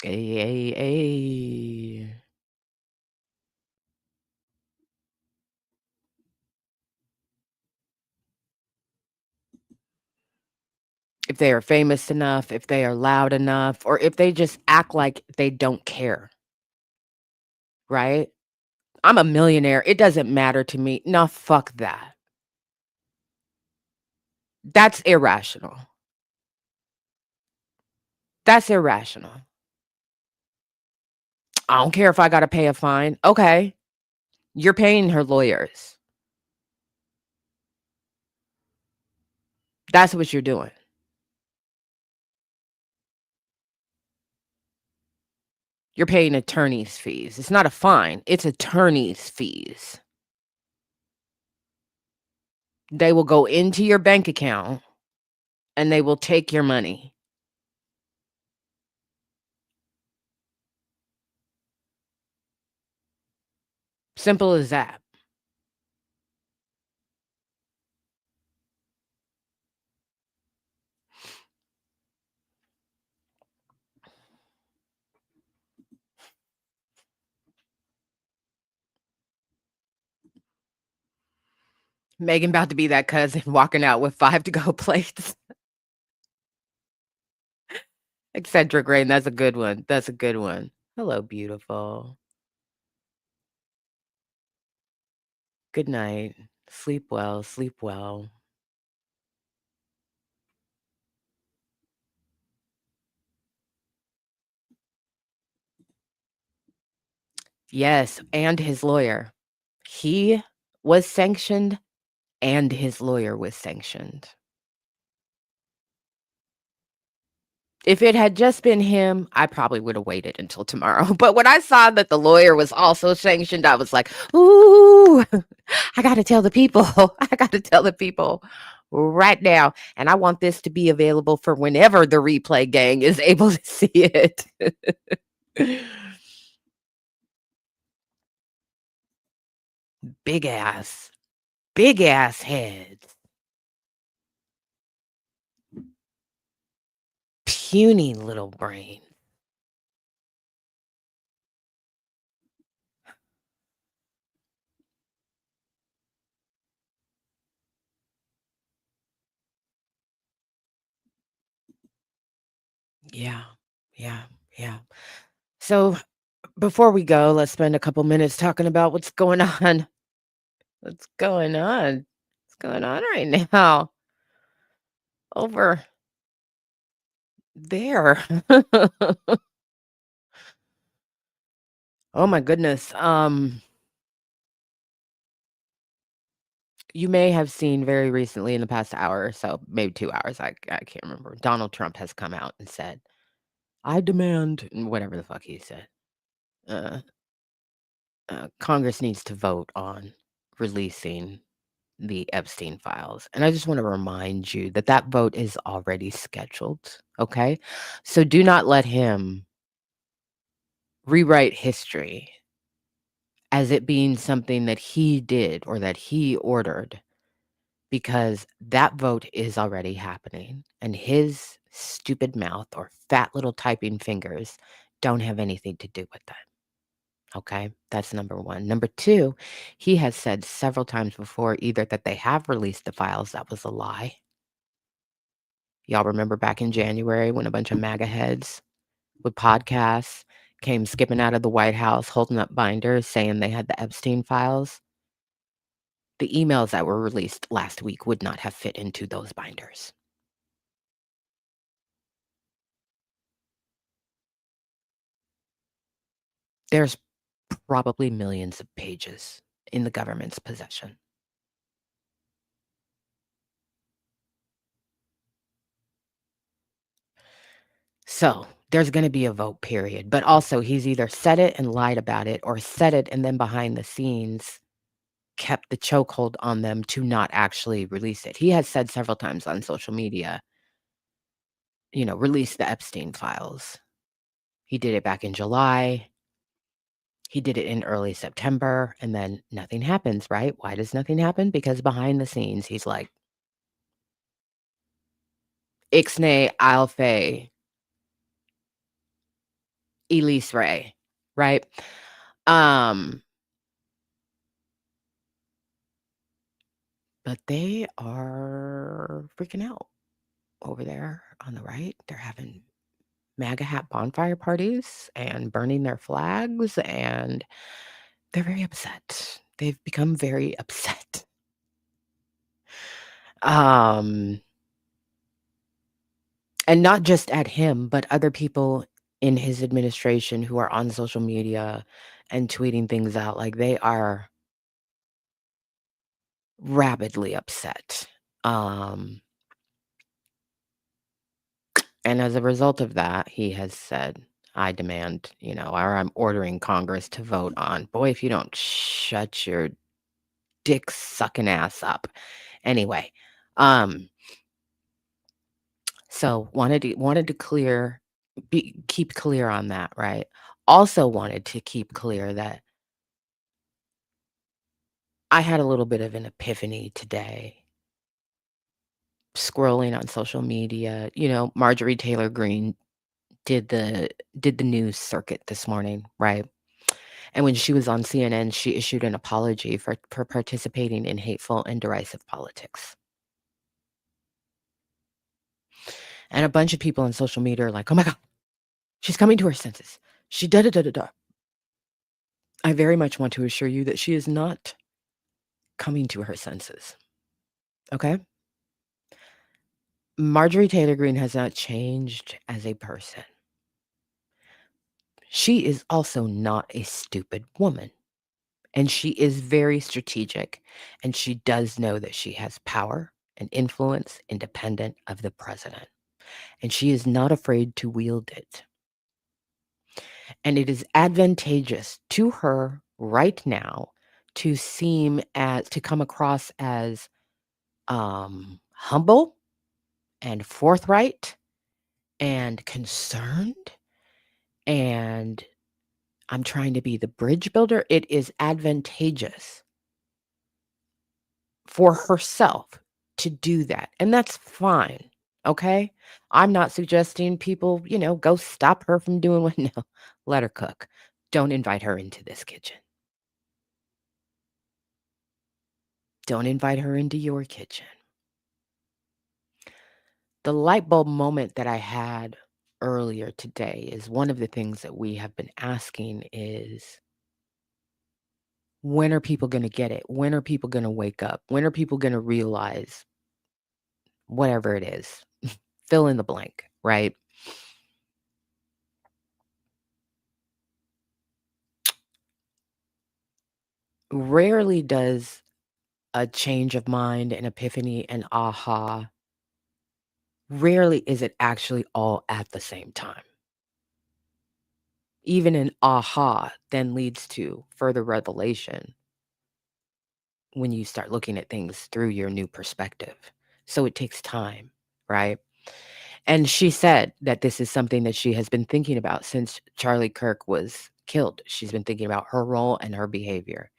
Ay, ay, ay. If they are famous enough, if they are loud enough, or if they just act like they don't care, right? I'm a millionaire, it doesn't matter to me. No, fuck that. That's irrational. That's irrational. I don't care if I gotta pay a fine. Okay, you're paying her lawyers. That's what you're doing. You're paying attorney's fees. It's not a fine, it's attorney's fees. They will go into your bank account and they will take your money. Simple as that. Megan about to be that cousin walking out with 5 to-go plates. Eccentric Rain, that's a good one. That's a good one. Hello, beautiful. Good night. Sleep well, sleep well. Yes, and his lawyer. He was sanctioned and his lawyer was sanctioned. If it had just been him, I probably would have waited until tomorrow. But when I saw that the lawyer was also sanctioned, I was like, "Ooh, I gotta tell the people. I gotta tell the people right now. And I want this to be available for whenever the replay gang is able to see it." Big ass, big ass heads, puny little brain. Yeah. Yeah. Yeah. So before we go, let's spend a couple minutes talking about what's going on. What's going on? What's going on right now over there? Oh my goodness. You may have seen very recently in the past hour or so, maybe 2 hours, I can't remember. Donald Trump has come out and said, "I demand," and whatever the fuck he said. Uh, Congress needs to vote on releasing the Epstein files. And I just want to remind you that that vote is already scheduled. Okay. So do not let him rewrite history as it being something that he did or that he ordered, because that vote is already happening and his stupid mouth or fat little typing fingers don't have anything to do with that. Okay, that's number one. Number two, he has said several times before either that they have released the files, that was a lie. Y'all remember back in January when a bunch of MAGA heads with podcasts came skipping out of the White House holding up binders saying they had the Epstein files? The emails that were released last week would not have fit into those binders. There's probably millions of pages in the government's possession. So there's going to be a vote, period. But also, he's either said it and lied about it, or said it and then behind the scenes kept the chokehold on them to not actually release it. He has said several times on social media, release the Epstein files. He did it back in July. He did it in early September, and then nothing happens, right? Why does nothing happen? Because behind the scenes, he's like, Ixnay Alfe, Elise Ray, right? Um, but they are freaking out over there on the right. They're having MAGA hat bonfire parties and burning their flags, and they're very upset. They've become very upset. Um, and not just at him, but other people in his administration who are on social media and tweeting things out. Like, they are rabidly upset. And as a result of that, he has said, I demand, or I'm ordering Congress to vote on. Boy, if you don't shut your dick sucking ass up. Anyway, um, so wanted to keep clear on that, right? Also wanted to keep clear that I had a little bit of an epiphany today scrolling on social media. Marjorie Taylor Greene did the news circuit this morning, right? And when she was on CNN, she issued an apology for participating in hateful and derisive politics. And a bunch of people on social media are like, oh my God, she's coming to her senses. She da da da da da. I very much want to assure you that she is not coming to her senses. Okay? Marjorie Taylor Greene has not changed as a person. She is also not a stupid woman. And she is very strategic. And she does know that she has power and influence independent of the president. And she is not afraid to wield it. And it is advantageous to her right now to come across as humble and forthright and concerned, and I'm trying to be the bridge builder. It is advantageous for herself to do that, and that's fine. Okay, I'm not suggesting people, go stop her from doing what. No, let her cook. Don't invite her into this kitchen. Don't invite her into your kitchen. The light bulb moment that I had earlier today is one of the things that we have been asking is, when are people going to get it? When are people going to wake up? When are people going to realize whatever it is? Fill in the blank, right? Rarely does a change of mind, an epiphany, an aha, rarely is it actually all at the same time. Even an aha then leads to further revelation when you start looking at things through your new perspective. So it takes time, right? And she said that this is something that she has been thinking about since Charlie Kirk was killed. She's been thinking about her role and her behavior.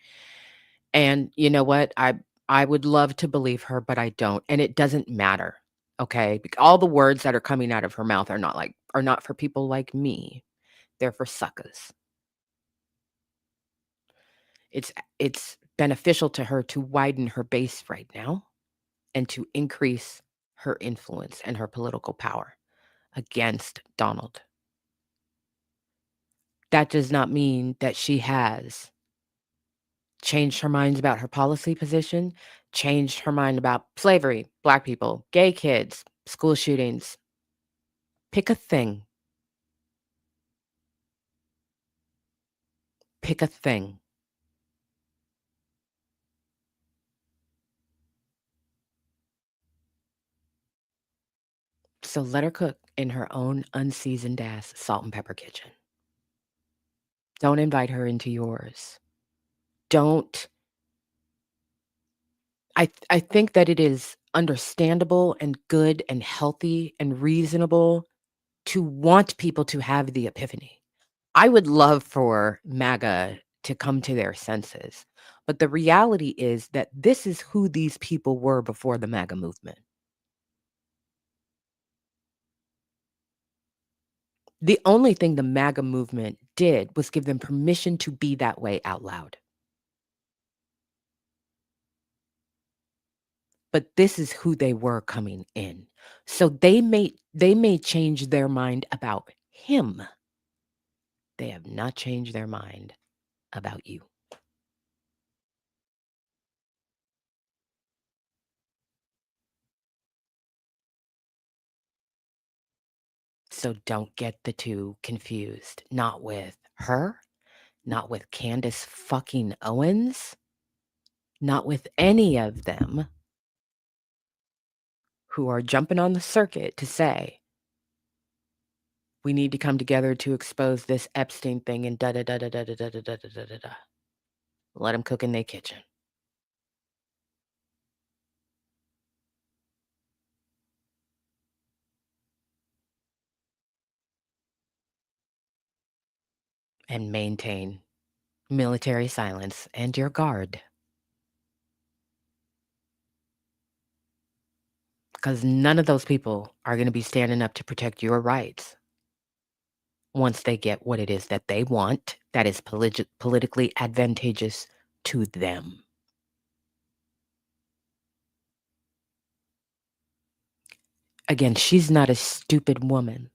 And you know what? I would love to believe her, but I don't. And it doesn't matter. Okay? All the words that are coming out of her mouth are not for people like me. They're for suckers. It's beneficial to her to widen her base right now and to increase her influence and her political power against Donald. That does not mean that she has changed her mind about her policy position, changed her mind about slavery, Black people, gay kids, school shootings. Pick a thing. Pick a thing. So let her cook in her own unseasoned ass salt and pepper kitchen. Don't invite her into yours. Don't. I think that it is understandable and good and healthy and reasonable to want people to have the epiphany. I would love for MAGA to come to their senses. But the reality is that this is who these people were before the MAGA movement. The only thing the MAGA movement did was give them permission to be that way out loud. But this is who they were coming in. So they may change their mind about him. They have not changed their mind about you. So don't get the two confused. Not with her, not with Candace fucking Owens, not with any of them who are jumping on the circuit to say, we need to come together to expose this Epstein thing and da da da da da da da da da da da da. Let them cook in their kitchen. And maintain military silence and your guard. Because none of those people are going to be standing up to protect your rights once they get what it is that they want that is politically advantageous to them. Again, she's not a stupid woman.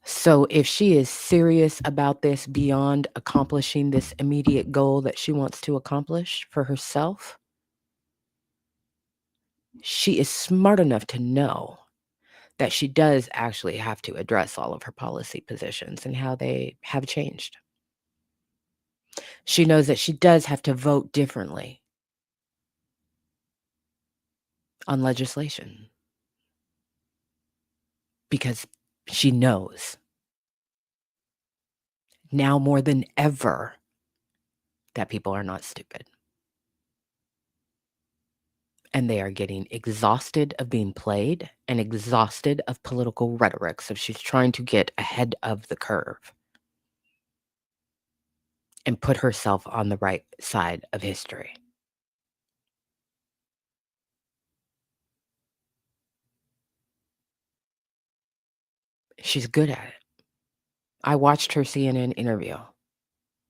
So if she is serious about this beyond accomplishing this immediate goal that she wants to accomplish for herself, she is smart enough to know that she does actually have to address all of her policy positions and how they have changed. She knows that she does have to vote differently on legislation because she knows now more than ever that people are not stupid. And they are getting exhausted of being played and exhausted of political rhetoric. So she's trying to get ahead of the curve and put herself on the right side of history. She's good at it. I watched her CNN interview,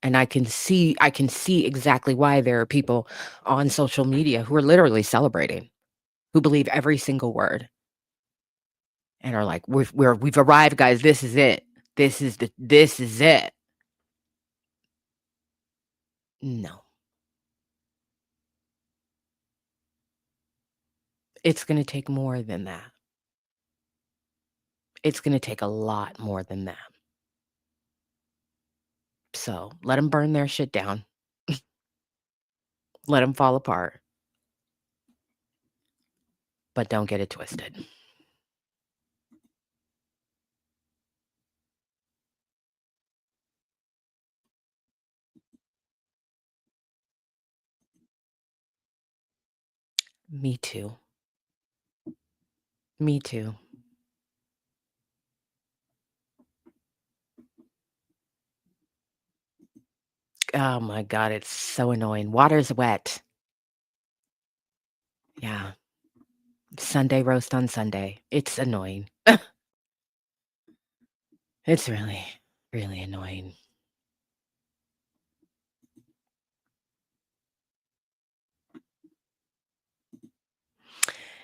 and I can see exactly why there are people on social media who are literally celebrating, who believe every single word. and are like, we've arrived, guys. This is it. This is it. No. It's gonna take more than that. It's gonna take a lot more than that. So, let them burn their shit down. Let them fall apart. But don't get it twisted. Me too. Me too. Oh my god, it's so annoying. Water's wet. Yeah. Sunday roast on Sunday. It's annoying. It's really, really annoying.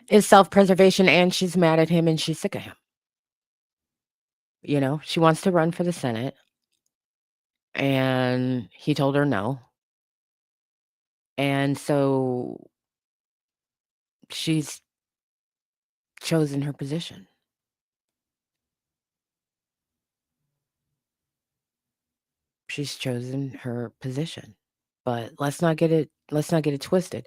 It's self-preservation, and she's mad at him, and she's sick of him. You know, she wants to run for the Senate, and he told her no. And so she's chosen her position. She's chosen her position. But let's not get it twisted.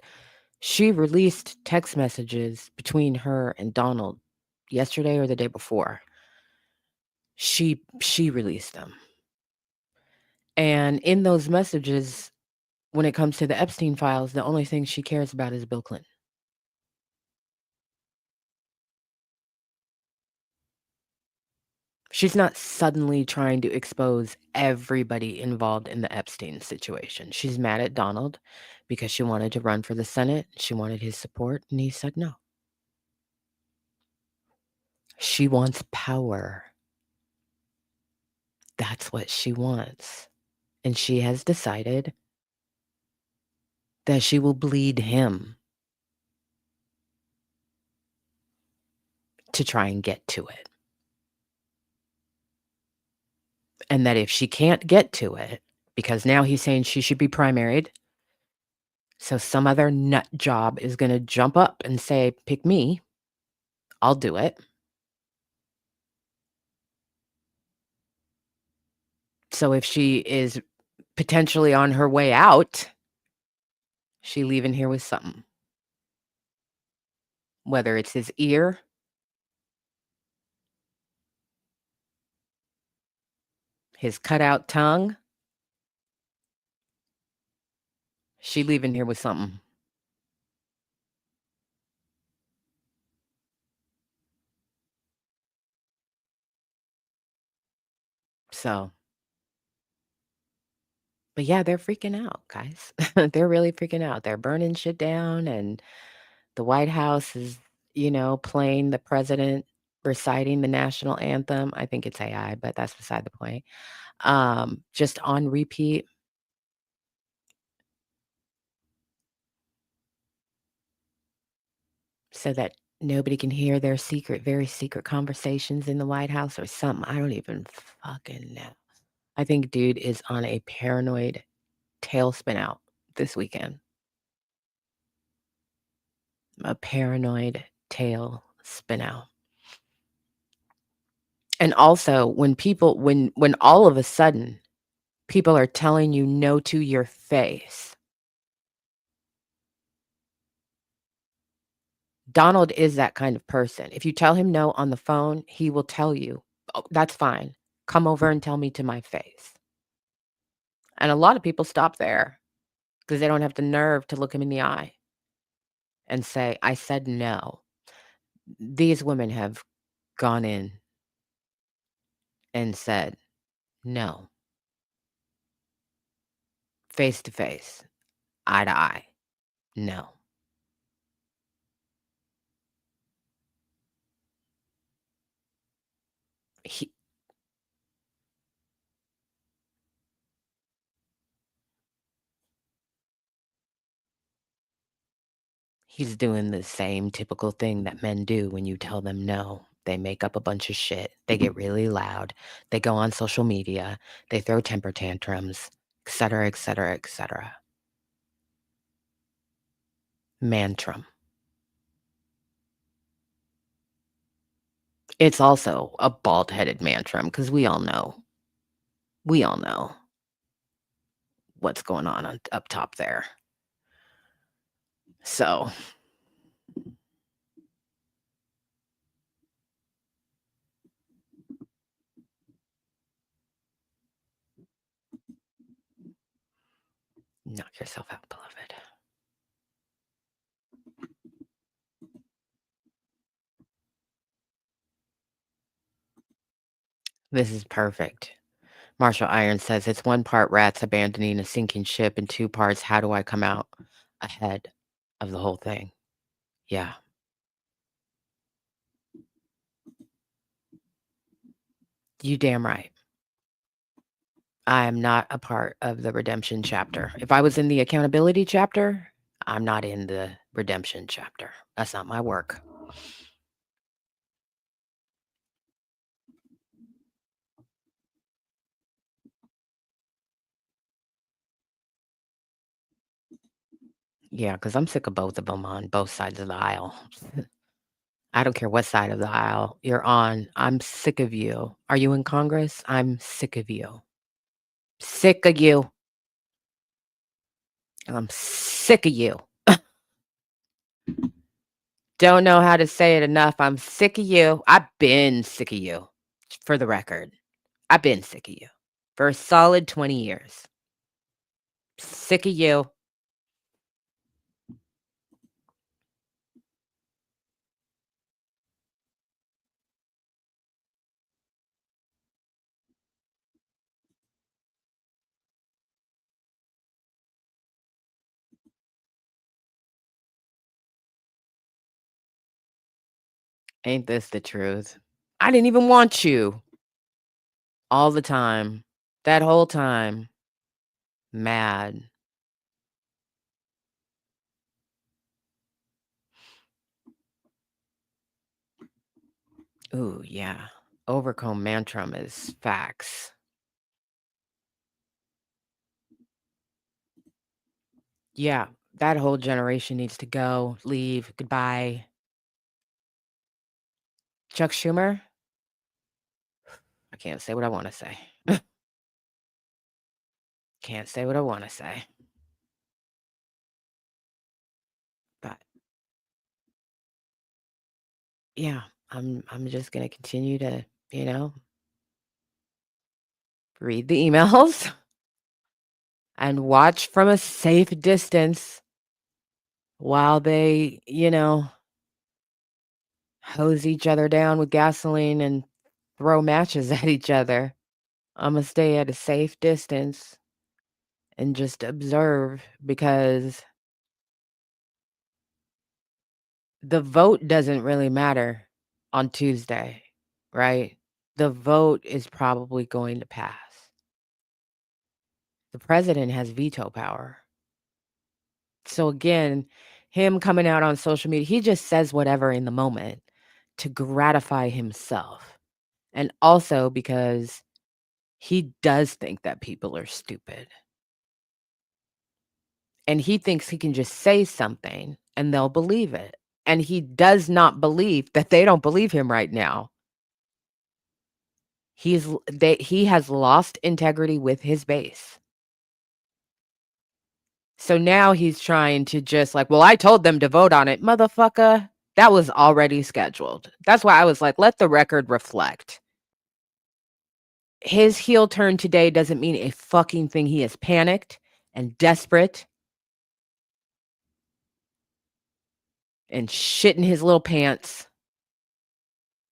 She released text messages between her and Donald yesterday or the day before. She released them. And in those messages, when it comes to the Epstein files, the only thing she cares about is Bill Clinton. She's not suddenly trying to expose everybody involved in the Epstein situation. She's mad at Donald because she wanted to run for the Senate. She wanted his support, and he said no. She wants power. That's what she wants. And she has decided that she will bleed him to try and get to it. And that if she can't get to it, because now he's saying she should be primaried, so some other nut job is going to jump up and say, pick me, I'll do it. So if she is potentially on her way out, she leaving here with something. Whether it's his ear, his cutout tongue, she leaving here with something. So, but yeah, they're freaking out, guys. They're really freaking out. They're burning shit down, and the White House is, playing the president reciting the national anthem. I think it's AI, but that's beside the point. Just on repeat. So that nobody can hear their very secret conversations in the White House or something. I don't even fucking know. I think dude is on a paranoid tailspin out this weekend. A paranoid tailspin out. And also when all of a sudden people are telling you no to your face. Donald is that kind of person. If you tell him no on the phone, he will tell you, "Oh, that's fine. Come over and tell me to my face." And a lot of people stop there because they don't have the nerve to look him in the eye and say, "I said no." These women have gone in and said, "No." Face to face, eye to eye. No. He he's doing the same typical thing that men do when you tell them no. They make up a bunch of shit. They get really loud. They go on social media. They throw temper tantrums, etc., etc., etc. Mantrum. It's also a bald-headed mantrum because we all know what's going on up top there. So knock yourself out, beloved. This is perfect. Marshall Irons says it's 1 part rats abandoning a sinking ship and 2 parts how do I come out ahead of the whole thing. Yeah. You damn right. I am not a part of the redemption chapter. If I was in the accountability chapter, I'm not in the redemption chapter. That's not my work. Yeah, because I'm sick of both of them on both sides of the aisle. I don't care what side of the aisle you're on. I'm sick of you. Are you in Congress? I'm sick of you. Sick of you. I'm sick of you. Don't know how to say it enough. I'm sick of you. I've been sick of you, for the record. I've been sick of you for a solid 20 years. Sick of you. Ain't this the truth? I didn't even want you all the time. That whole time. Mad. Ooh, yeah. Overcome mantrum is facts. Yeah, that whole generation needs to go, leave, goodbye. Chuck Schumer? I can't say what I want to say. Can't say what I want to say. But yeah, I'm just gonna continue to, read the emails and watch from a safe distance while they, hose each other down with gasoline and throw matches at each other. Imma stay at a safe distance and just observe because the vote doesn't really matter on Tuesday, right? The vote is probably going to pass. The president has veto power. So again, him coming out on social media, he just says whatever in the moment to gratify himself. And also because he does think that people are stupid. And he thinks he can just say something and they'll believe it. And he does not believe that they don't believe him right now. He has lost integrity with his base. So now he's trying to just like, well, I told them to vote on it. Motherfucker, that was already scheduled. That's why I was like, let the record reflect. His heel turn today doesn't mean a fucking thing. He is panicked and desperate and shitting his little pants.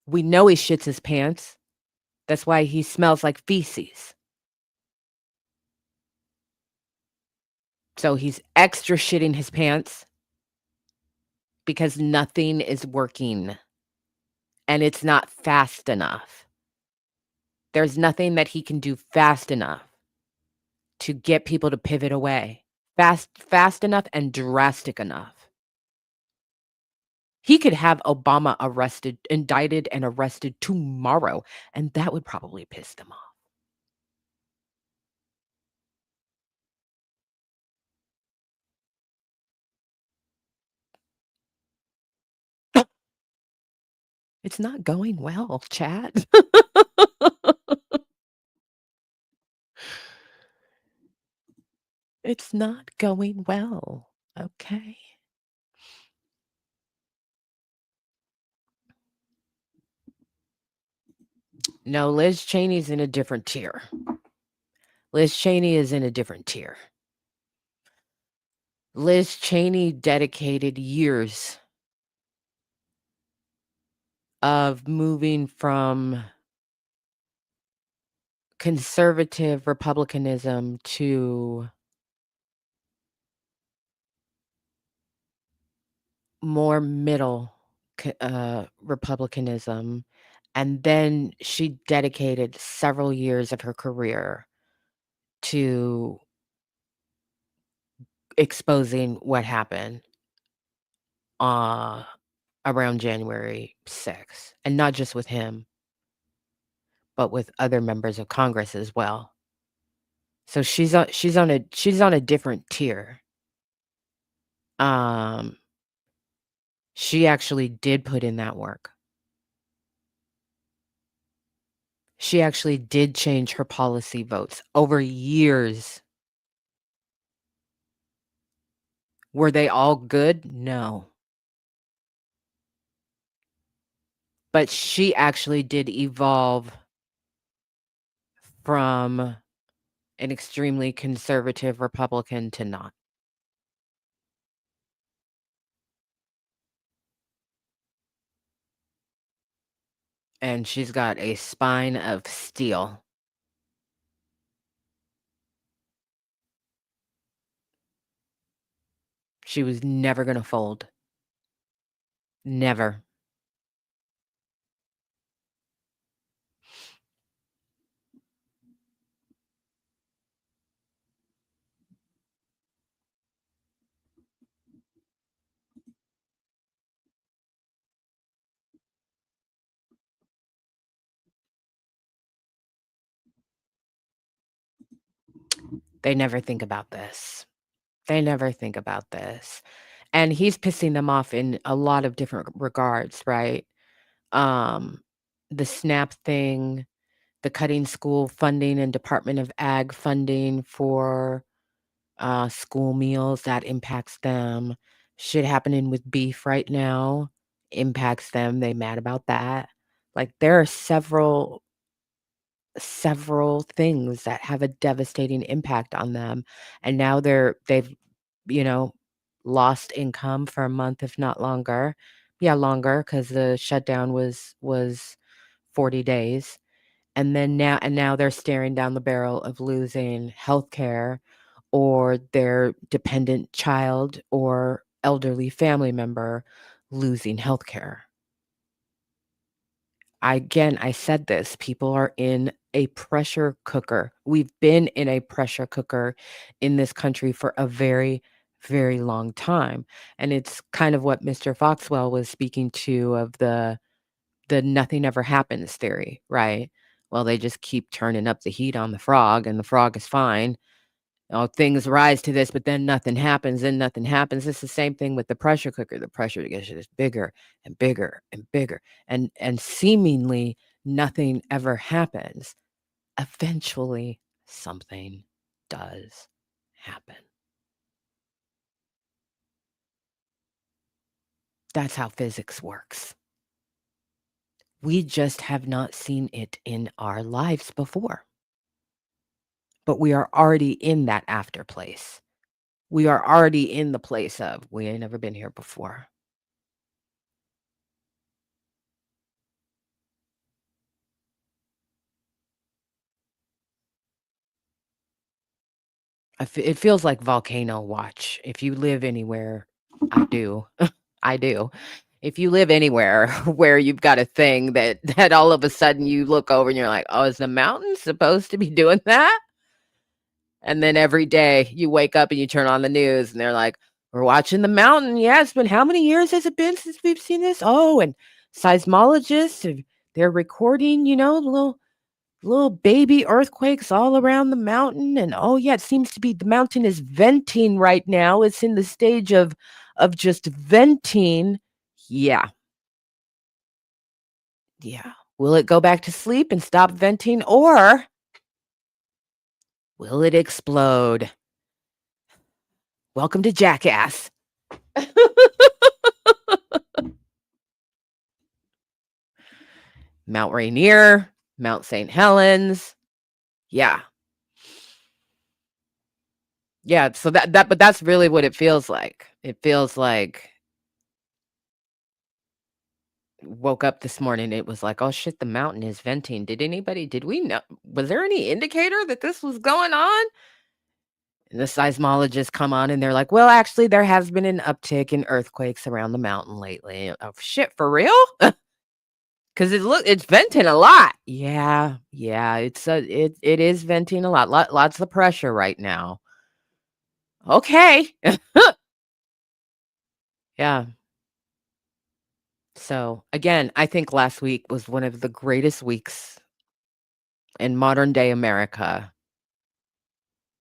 We know he shits his pants. That's why he smells like feces. So he's extra shitting his pants because nothing is working and it's not fast enough. There's nothing that he can do fast enough to get people to pivot away. Fast enough and drastic enough. He could have Obama indicted and arrested tomorrow, and that would probably piss them off. It's not going well, chat. It's not going well, okay? No, Liz Cheney's in a different tier. Liz Cheney is in a different tier. Liz Cheney dedicated years of moving from conservative Republicanism to more middle Republicanism. And then she dedicated several years of her career to exposing what happened around January 6th. And not just with him, but with other members of Congress as well. So she's on a different tier. She actually did put in that work. She actually did change her policy votes over years. Were they all good? No. But she actually did evolve from an extremely conservative Republican to not. And she's got a spine of steel. She was never going to fold. Never. They never think about this. They never think about this. And he's pissing them off in a lot of different regards, right? The SNAP thing, the cutting school funding and Department of Ag funding for school meals, that impacts them. Shit happening with beef right now impacts them. They mad about that. Like there are several things that have a devastating impact on them. And now they've, lost income for a month, if not longer. Yeah, longer, because the shutdown was 40 days. And now they're staring down the barrel of losing health care or their dependent child or elderly family member losing health care. I said this, people are in a pressure cooker. We've been in a pressure cooker in this country for a very, very long time. And it's kind of what Mr. Foxwell was speaking to of the nothing ever happens theory, right? Well, they just keep turning up the heat on the frog and the frog is fine. Things rise to this, but then nothing happens, then nothing happens. It's the same thing with the pressure cooker. The pressure gets just bigger and bigger and bigger, and seemingly nothing ever happens. Eventually, something does happen. That's how physics works. We just have not seen it in our lives before. But we are already in that after place. We are already in the place of, we ain't never been here before. It feels like volcano watch. If you live anywhere, I do. I do. If you live anywhere where you've got a thing that all of a sudden you look over and you're like, oh, is the mountain supposed to be doing that? And then every day you wake up and you turn on the news and they're like, We're watching the mountain. Yeah, it's been how many years has it been since we've seen this? Oh, and seismologists, they're recording, little baby earthquakes all around the mountain. And oh yeah, it seems to be the mountain is venting right now. It's in the stage of just venting. Yeah. Yeah. Will it go back to sleep and stop venting, or will it explode? Welcome to Jackass. Mount Rainier, Mount St. Helens. Yeah. Yeah, so but that's really what it feels like. It feels like woke up this morning, it was like, "Oh shit, the mountain is venting." Did we know? Was there any indicator that this was going on? And the seismologists come on and they're like, "Well, actually there has been an uptick in earthquakes around the mountain lately." Oh shit, for real? Cuz it's venting a lot. Yeah. Yeah, it is venting a lot. Lots of pressure right now. Okay. Yeah. So, again, I think last week was one of the greatest weeks in modern day America.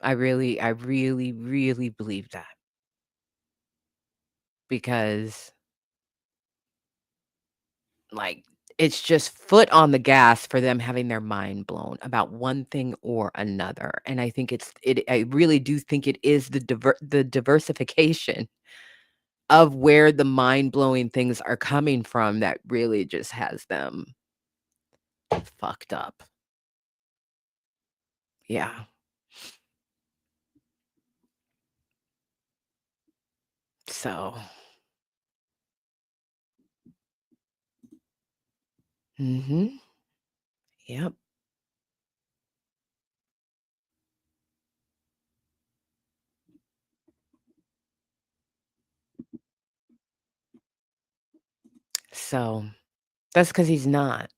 I really, really believe that, because, like, it's just foot on the gas for them having their mind blown about one thing or another. And I think I really do think it is the diversification of where the mind blowing things are coming from that really just has them fucked up. Yeah. So, mhm. Yep. So, that's because he's not.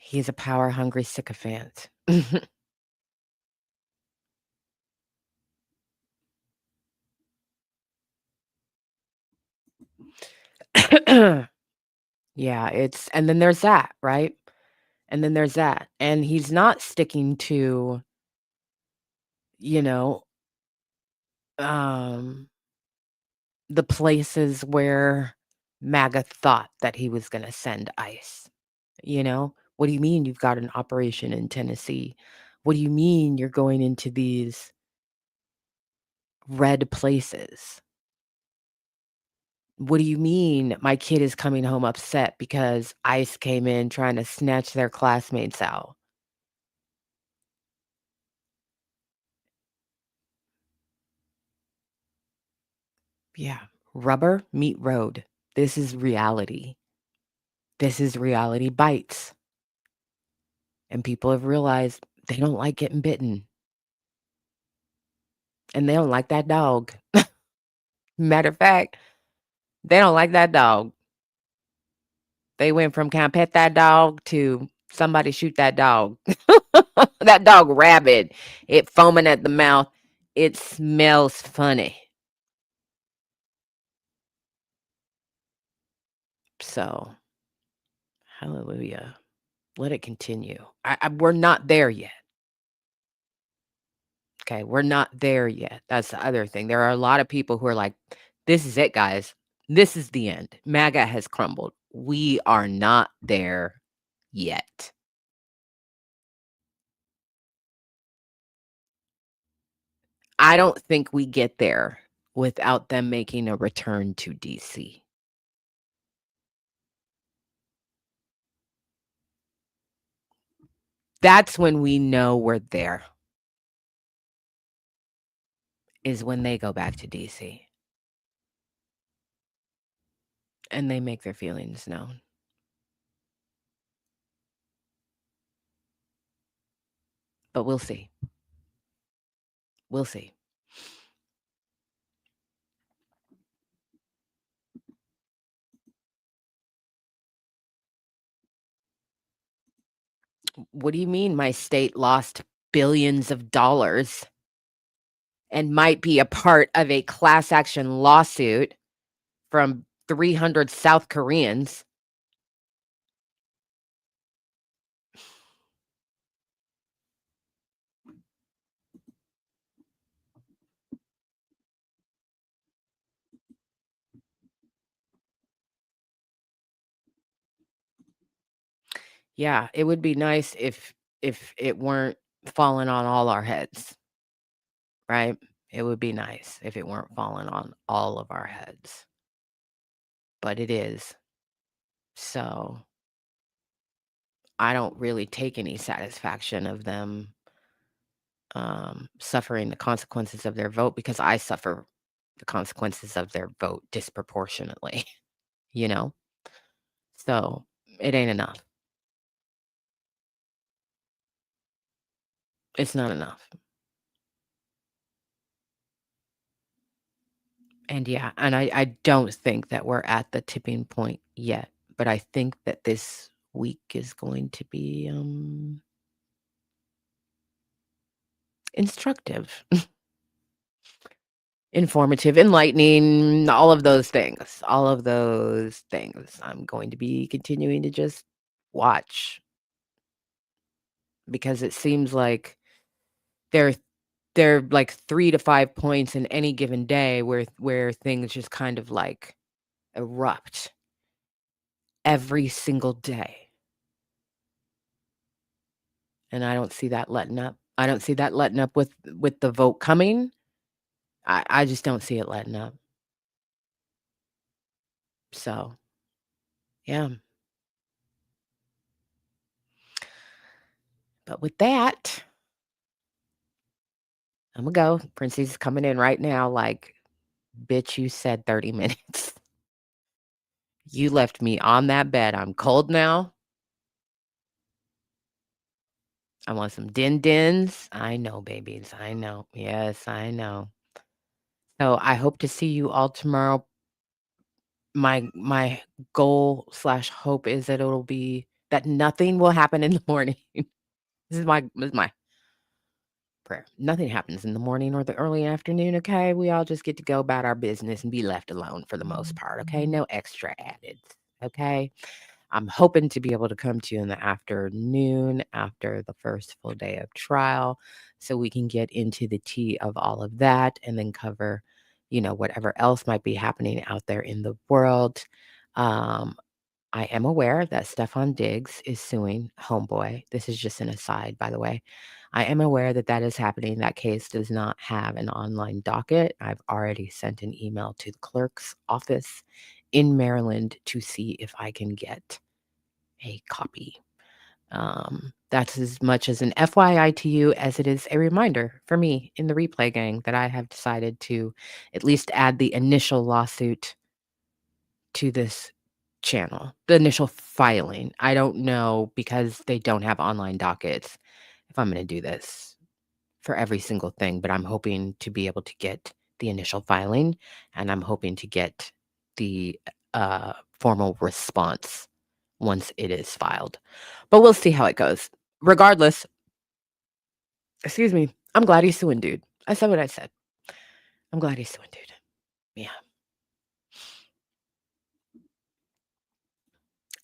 He's a power hungry sycophant. Yeah, and then there's that, right? And then there's that. And he's not sticking to, you know, um, the places where MAGA thought that he was gonna send ICE. What do you mean you've got an operation in Tennessee? What do you mean you're going into these red places? What do you mean my kid is coming home upset because ICE came in trying to snatch their classmates out? Yeah. Rubber meet road. This is reality. This is reality bites. And people have realized they don't like getting bitten. And they don't like that dog. Matter of fact, they don't like that dog. They went from "Can I pet that dog?" to "Somebody shoot that dog." That dog rabid. It foaming at the mouth. It smells funny. So, hallelujah. Let it continue. We're not there yet. Okay, we're not there yet. That's the other thing. There are a lot of people who are like, "This is it, guys. This is the end. MAGA has crumbled." We are not there yet. I don't think we get there without them making a return to DC. That's when we know we're there, is when they go back to DC and they make their feelings known. But we'll see. We'll see. What do you mean my state lost billions of dollars and might be a part of a class action lawsuit from 300 South Koreans. Yeah, it would be nice if it weren't falling on all our heads, right? It would be nice if it weren't falling on all of our heads, but it is. So I don't really take any satisfaction of them suffering the consequences of their vote because I suffer the consequences of their vote disproportionately, you know? So it ain't enough. It's not enough. And yeah, and I don't think that we're at the tipping point yet, but I think that this week is going to be instructive, informative, enlightening, all of those things. All of those things. I'm going to be continuing to just watch because it seems like there there are like 3 to 5 points in any given day where things just kind of like erupt every single day. And I don't see that letting up. I don't see that letting up with the vote coming. I just don't see it letting up. So, yeah. But with that, Imma go. Princey's coming in right now like, "Bitch, you said 30 minutes. You left me on that bed. I'm cold now. I want some din-dins." I know, babies. I know. Yes, I know. So, I hope to see you all tomorrow. My goal/hope is that it'll be that nothing will happen in the morning. This is my prayer. Nothing happens in the morning or the early afternoon, okay? We all just get to go about our business and be left alone for the most part, okay? No extra added, okay? I'm hoping to be able to come to you in the afternoon after the first full day of trial so we can get into the tea of all of that and then cover, whatever else might be happening out there in the world. Um, I am aware that Stefan Diggs is suing Homeboy. This is just an aside, by the way. I am aware that that is happening. That case does not have an online docket. I've already sent an email to the clerk's office in Maryland to see if I can get a copy. That's as much as an FYI to you as it is a reminder for me in the replay gang that I have decided to at least add the initial lawsuit to this channel, the initial filing. I don't know because they don't have online dockets if I'm going to do this for every single thing, but I'm hoping to be able to get the initial filing and I'm hoping to get the formal response once it is filed. But we'll see how it goes. Regardless, excuse me, I'm glad he's suing, dude. I said what I said. I'm glad he's suing, dude. Yeah.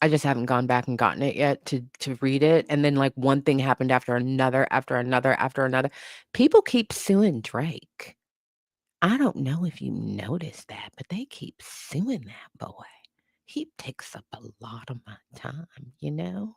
I just haven't gone back and gotten it yet to read it, and then, like, one thing happened after another, after another, after another. People keep suing Drake. I don't know if you noticed that, but they keep suing that boy. He takes up a lot of my time, you know?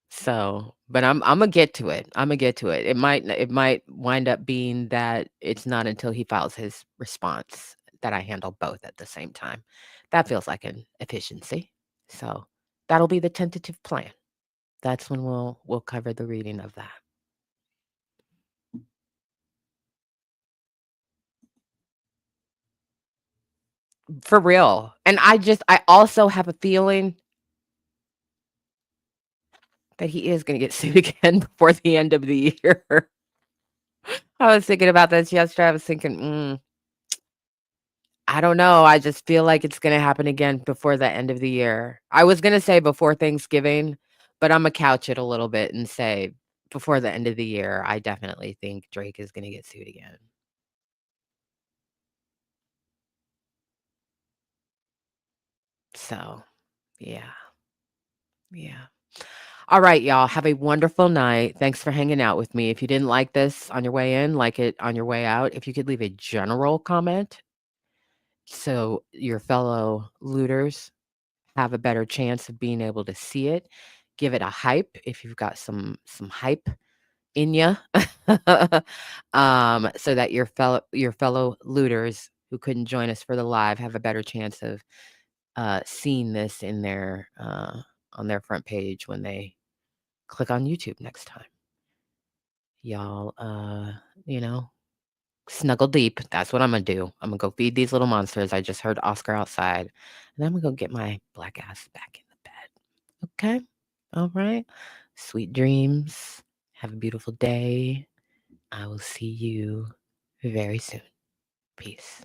So, but Imma get to it. Imma get to it. It might wind up being that it's not until he files his response that I handle both at the same time. That feels like an efficiency. So, that'll be the tentative plan. That's when we'll cover the reading of that. For real. And I also have a feeling that he is gonna get sued again before the end of the year. I was thinking about this yesterday. I was thinking, I don't know. I just feel like it's gonna happen again before the end of the year. I was gonna say before Thanksgiving, but Imma couch it a little bit and say before the end of the year, I definitely think Drake is gonna get sued again. So, yeah. Yeah. All right, y'all. Have a wonderful night. Thanks for hanging out with me. If you didn't like this on your way in, like it on your way out. If you could leave a general comment so your fellow looters have a better chance of being able to see it. Give it a hype if you've got some hype in you, so that your fellow looters who couldn't join us for the live have a better chance of seeing this in their on their front page when they click on YouTube next time. Y'all, you know, snuggle deep. That's what I'm gonna do. I'm gonna go feed these little monsters. I just heard Oscar outside, and then I'm gonna go get my black ass back in the bed. Okay? All right. Sweet dreams. Have a beautiful day. I will see you very soon. Peace.